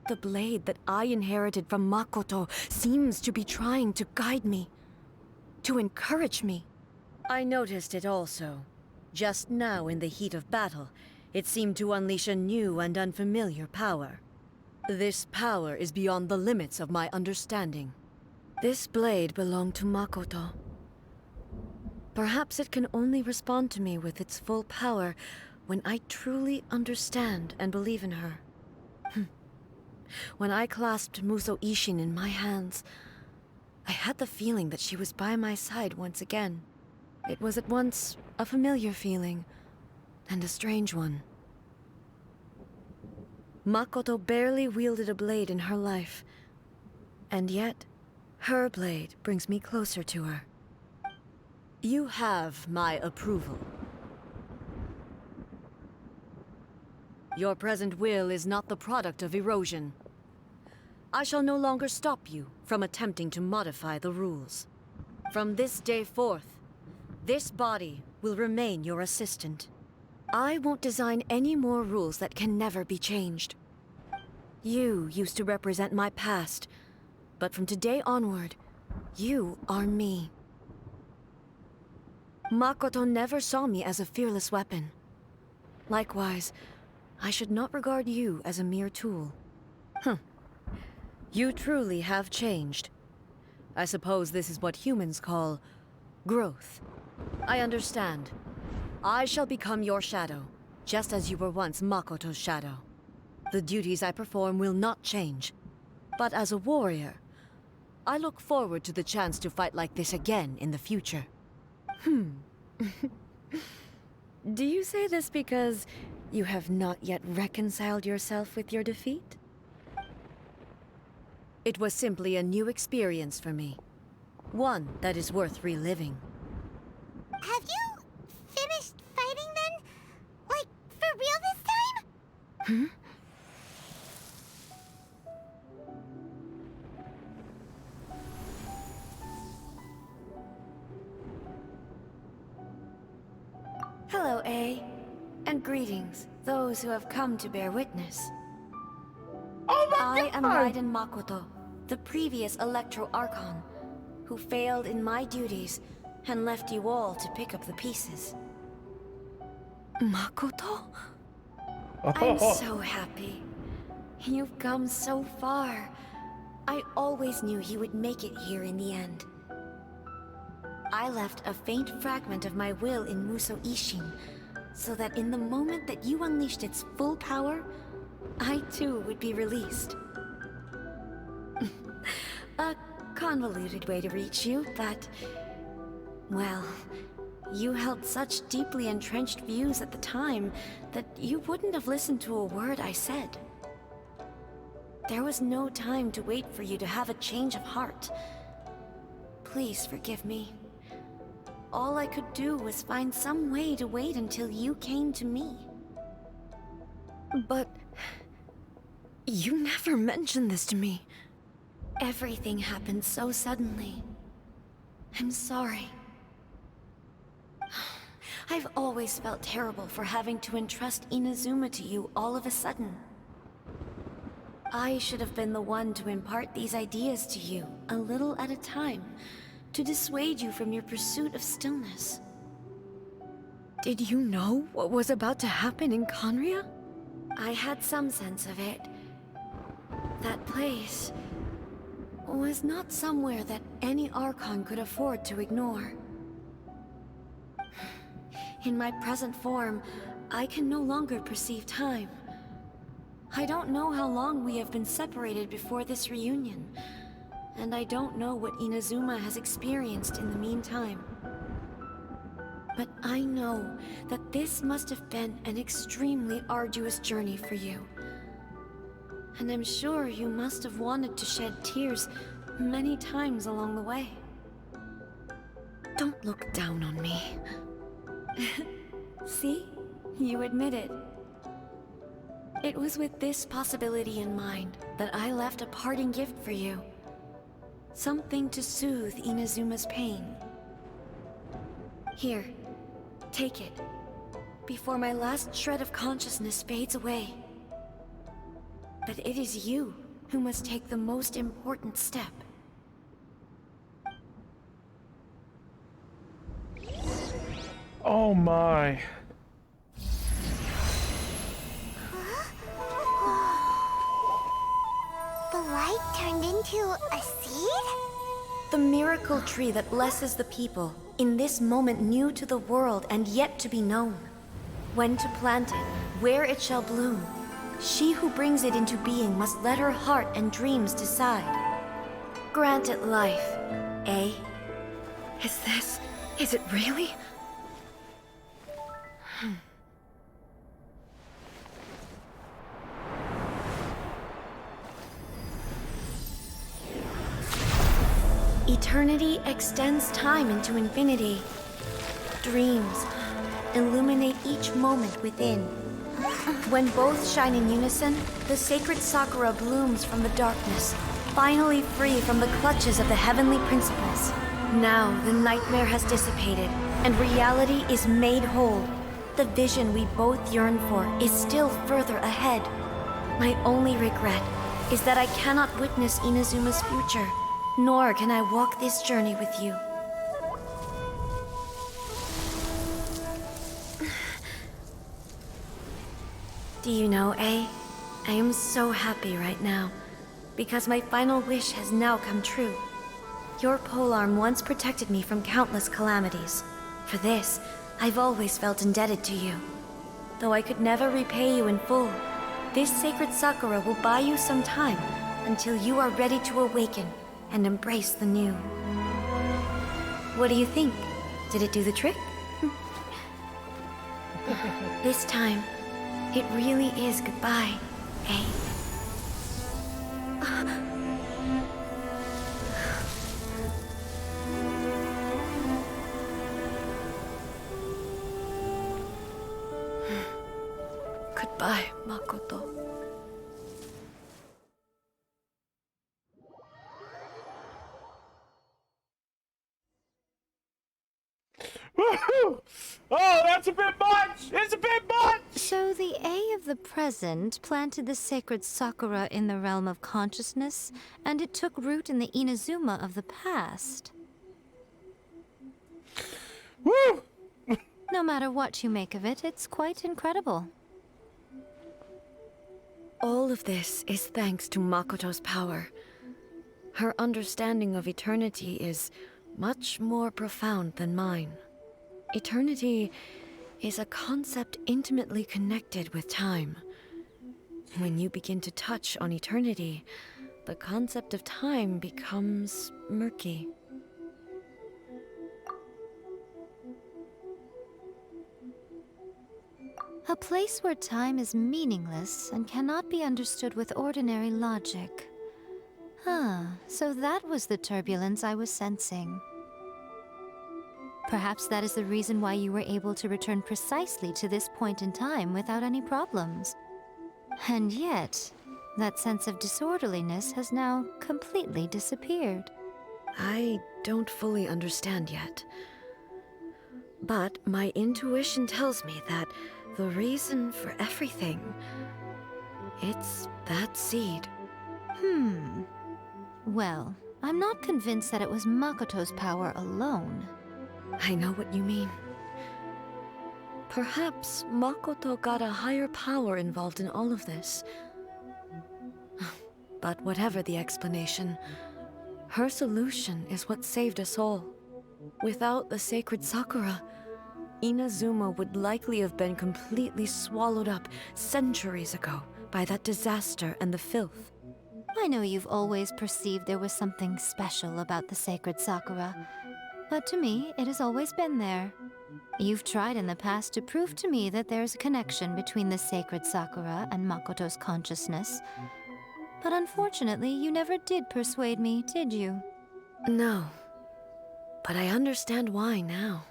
The blade that I inherited from Makoto seems to be trying to guide me, to encourage me. I noticed it also. Just now in the heat of battle, it seemed to unleash a new and unfamiliar power. This power is beyond the limits of my understanding. This blade belonged to Makoto. Perhaps it can only respond to me with its full power when I truly understand and believe in her. When I clasped Musou Ishin in my hands, I had the feeling that she was by my side once again. It was at once a familiar feeling and a strange one. Makoto barely wielded a blade in her life, and yet her blade brings me closer to her. You have my approval. Your present will is not the product of erosion. I shall no longer stop you from attempting to modify the rules. From this day forth, this body will remain your assistant. I won't design any more rules that can never be changed. You used to represent my past, but from today onward, you are me. Makoto never saw me as a fearless weapon. Likewise, I should not regard you as a mere tool. You truly have changed. I suppose this is what humans call growth. I understand. I shall become your shadow, just as you were once Makoto's shadow. The duties I perform will not change. But as a warrior, I look forward to the chance to fight like this again in the future. Do you say this because you have not yet reconciled yourself with your defeat? It was simply a new experience for me. One that is worth reliving. Have you finished fighting then? Like, for real this time? Hello, A. And greetings, those who have come to bear witness. Oh my I God! am Raiden Makoto, the previous Electro Archon, who failed in my duties and left you all to pick up the pieces. Makoto? I'm so happy. You've come so far. I always knew you would make it here in the end. I left a faint fragment of my will in Musou Ishin, so that in the moment that you unleashed its full power, I too would be released. A convoluted way to reach you, but... well, you held such deeply entrenched views at the time that you wouldn't have listened to a word I said. There was no time to wait for you to have a change of heart. Please forgive me. All I could do was find some way to wait until you came to me. But... you never mentioned this to me. Everything happened so suddenly. I'm sorry. I've always felt terrible for having to entrust Inazuma to you all of a sudden. I should have been the one to impart these ideas to you, a little at a time, to dissuade you from your pursuit of stillness. Did you know what was about to happen in Conria? I had some sense of it. That place was not somewhere that any Archon could afford to ignore. In my present form, I can no longer perceive time. I don't know how long we have been separated before this reunion, and I don't know what Inazuma has experienced in the meantime. But I know that this must have been an extremely arduous journey for you. And I'm sure you must have wanted to shed tears many times along the way. Don't look down on me. See? You admit it. It was with this possibility in mind that I left a parting gift for you. Something to soothe Inazuma's pain. Here, take it, before my last shred of consciousness fades away. But it is you who must take the most important step. Oh my. The light turned into a seed? The miracle tree that blesses the people, in this moment new to the world and yet to be known. When to plant it, where it shall bloom. She who brings it into being must let her heart and dreams decide. Grant it life, eh? Is it really? Eternity extends time into infinity. Dreams illuminate each moment within. When both shine in unison, the sacred Sakura blooms from the darkness, finally free from the clutches of the heavenly principles. Now the nightmare has dissipated, and reality is made whole. The vision we both yearn for is still further ahead. My only regret is that I cannot witness Inazuma's future, nor can I walk this journey with you. Do you know, I am so happy right now, because my final wish has now come true. Your polearm once protected me from countless calamities. For this, I've always felt indebted to you. Though I could never repay you in full, this sacred Sakura will buy you some time until you are ready to awaken and embrace the new. What do you think? Did it do the trick? This time, it really is goodbye, eh? Goodbye, Makoto. Woohoo! Oh, that's a bit much! It's a bit much! So the A of the present planted the sacred Sakura in the realm of consciousness, and it took root in the Inazuma of the past. Woo! No matter what you make of it, it's quite incredible. All of this is thanks to Makoto's power. Her understanding of eternity is much more profound than mine. Eternity is a concept intimately connected with time. When you begin to touch on eternity, the concept of time becomes murky. A place where time is meaningless and cannot be understood with ordinary logic. So that was the turbulence I was sensing. Perhaps that is the reason why you were able to return precisely to this point in time without any problems. And yet, that sense of disorderliness has now completely disappeared. I don't fully understand yet. But my intuition tells me that the reason for everything, it's that seed. Well, I'm not convinced that it was Makoto's power alone. I know what you mean. Perhaps Makoto got a higher power involved in all of this. But whatever the explanation, her solution is what saved us all. Without the sacred Sakura, Inazuma would likely have been completely swallowed up centuries ago by that disaster and the filth. I know you've always perceived there was something special about the sacred Sakura, but to me, it has always been there. You've tried in the past to prove to me that there's a connection between the sacred Sakura and Makoto's consciousness, but unfortunately, you never did persuade me, did you? No, but I understand why now.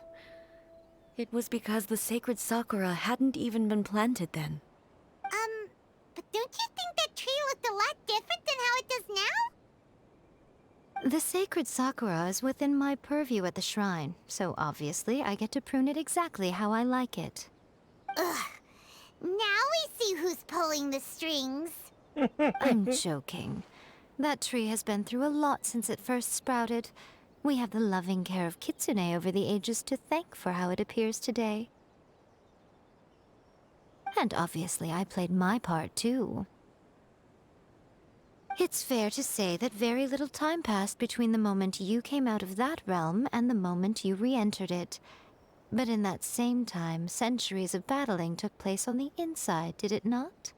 It was because the sacred Sakura hadn't even been planted then. But don't you think that tree looked a lot different than how it does now? The sacred Sakura is within my purview at the shrine, so obviously I get to prune it exactly how I like it. Ugh. Now we see who's pulling the strings. I'm joking. That tree has been through a lot since it first sprouted. We have the loving care of Kitsune over the ages to thank for how it appears today. And obviously I played my part too. It's fair to say that very little time passed between the moment you came out of that realm and the moment you re-entered it. But in that same time, centuries of battling took place on the inside, did it not?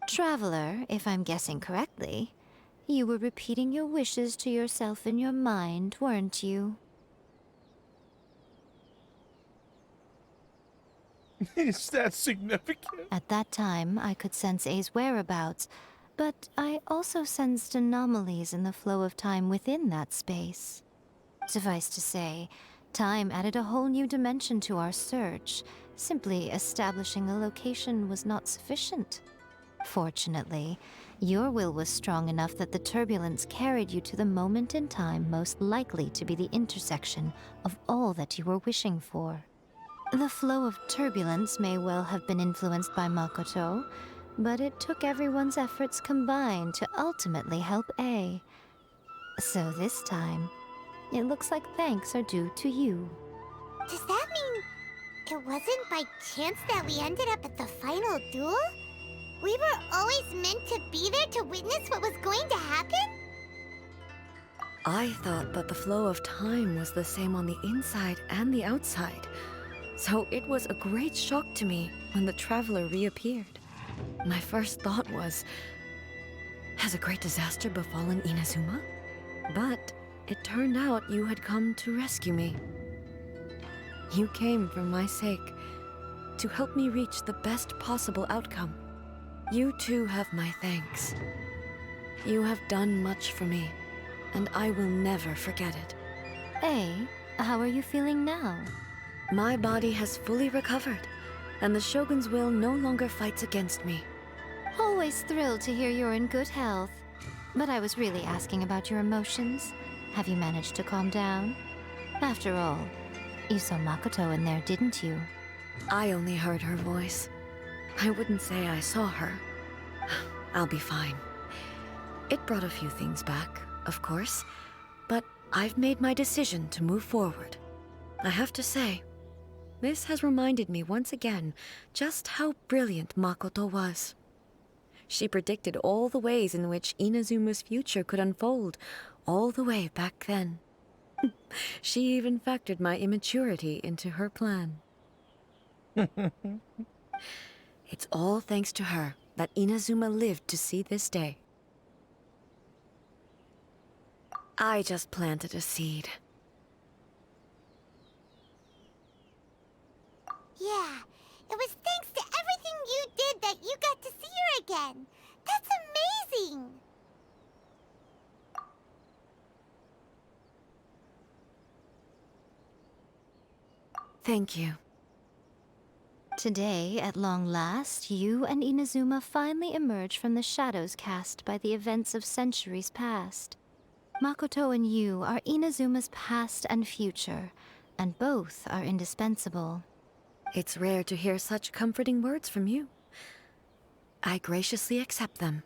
Traveler, if I'm guessing correctly, you were repeating your wishes to yourself in your mind, weren't you? Is that significant? At that time, I could sense A's whereabouts, but I also sensed anomalies in the flow of time within that space. Suffice to say, time added a whole new dimension to our search. Simply establishing a location was not sufficient. Fortunately, your will was strong enough that the turbulence carried you to the moment in time most likely to be the intersection of all that you were wishing for. The flow of turbulence may well have been influenced by Makoto, but it took everyone's efforts combined to ultimately help A. So this time, it looks like thanks are due to you. Does that mean it wasn't by chance that we ended up at the final duel? We were always meant to be there to witness what was going to happen? I thought that the flow of time was the same on the inside and the outside. So it was a great shock to me when the traveler reappeared. My first thought was, has a great disaster befallen Inazuma? But it turned out you had come to rescue me. You came for my sake, to help me reach the best possible outcome. You too have my thanks. You have done much for me, and I will never forget it. A, how are you feeling now? My body has fully recovered, and the Shogun's will no longer fights against me. Always thrilled to hear you're in good health. But I was really asking about your emotions. Have you managed to calm down? After all, you saw Makoto in there, didn't you? I only heard her voice. I wouldn't say I saw her. I'll be fine. It brought a few things back, of course, but I've made my decision to move forward. I have to say, this has reminded me once again just how brilliant Makoto was. She predicted all the ways in which Inazuma's future could unfold, all the way back then. She even factored my immaturity into her plan. It's all thanks to her that Inazuma lived to see this day. I just planted a seed. Yeah, it was thanks to everything you did that you got to see her again. That's amazing! Thank you. Today, at long last, you and Inazuma finally emerge from the shadows cast by the events of centuries past. Makoto and you are Inazuma's past and future, and both are indispensable. It's rare to hear such comforting words from you. I graciously accept them.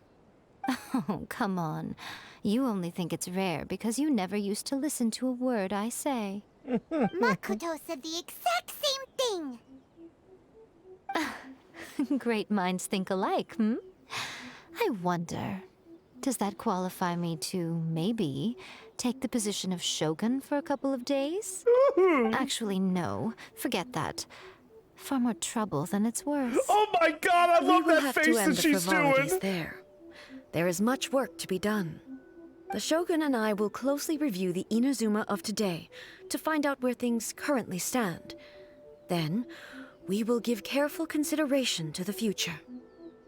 Oh, come on. You only think it's rare because you never used to listen to a word I say. Makoto said the exact same thing! Great minds think alike, hmm? I wonder, does that qualify me to, maybe, take the position of Shogun for a couple of days? Actually, no. Forget that. Far more trouble than it's worth. Oh my god, I love We will that have face to that end the she's frivolities doing. there. There is much work to be done. The Shogun and I will closely review the Inazuma of today to find out where things currently stand. Then, we will give careful consideration to the future.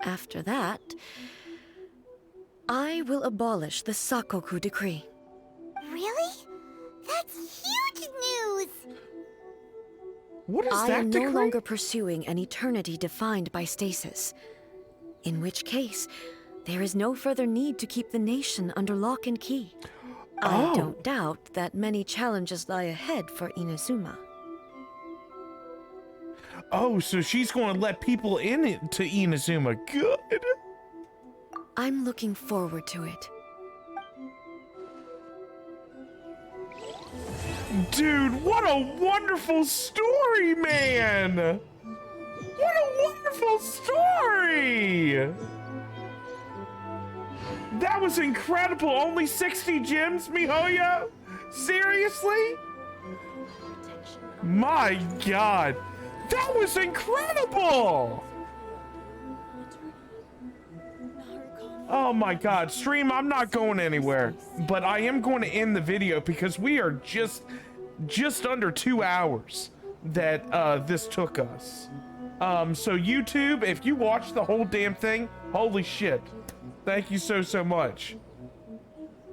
After that, I will abolish the Sakoku decree. Really? That's huge news! What is I that am decree? no longer pursuing an eternity defined by stasis. In which case, there is no further need to keep the nation under lock and key. I don't doubt that many challenges lie ahead for Inazuma. Oh, so she's going to let people in it to Inazuma. Good. I'm looking forward to it. Dude, what a wonderful story, man! What a wonderful story! That was incredible. Only 60 gems, Mihoyo? Seriously? My god. That was incredible! Oh my god, stream, I'm not going anywhere, but I am going to end the video because we are just under 2 hours that this took us. So YouTube, if you watch the whole damn thing, holy shit. Thank you so much.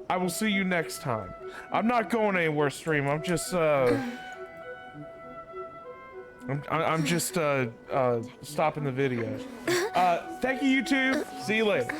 I will see you next time. I'm not going anywhere, stream. I'm just I'm just stopping the video. Thank you, YouTube. See you later.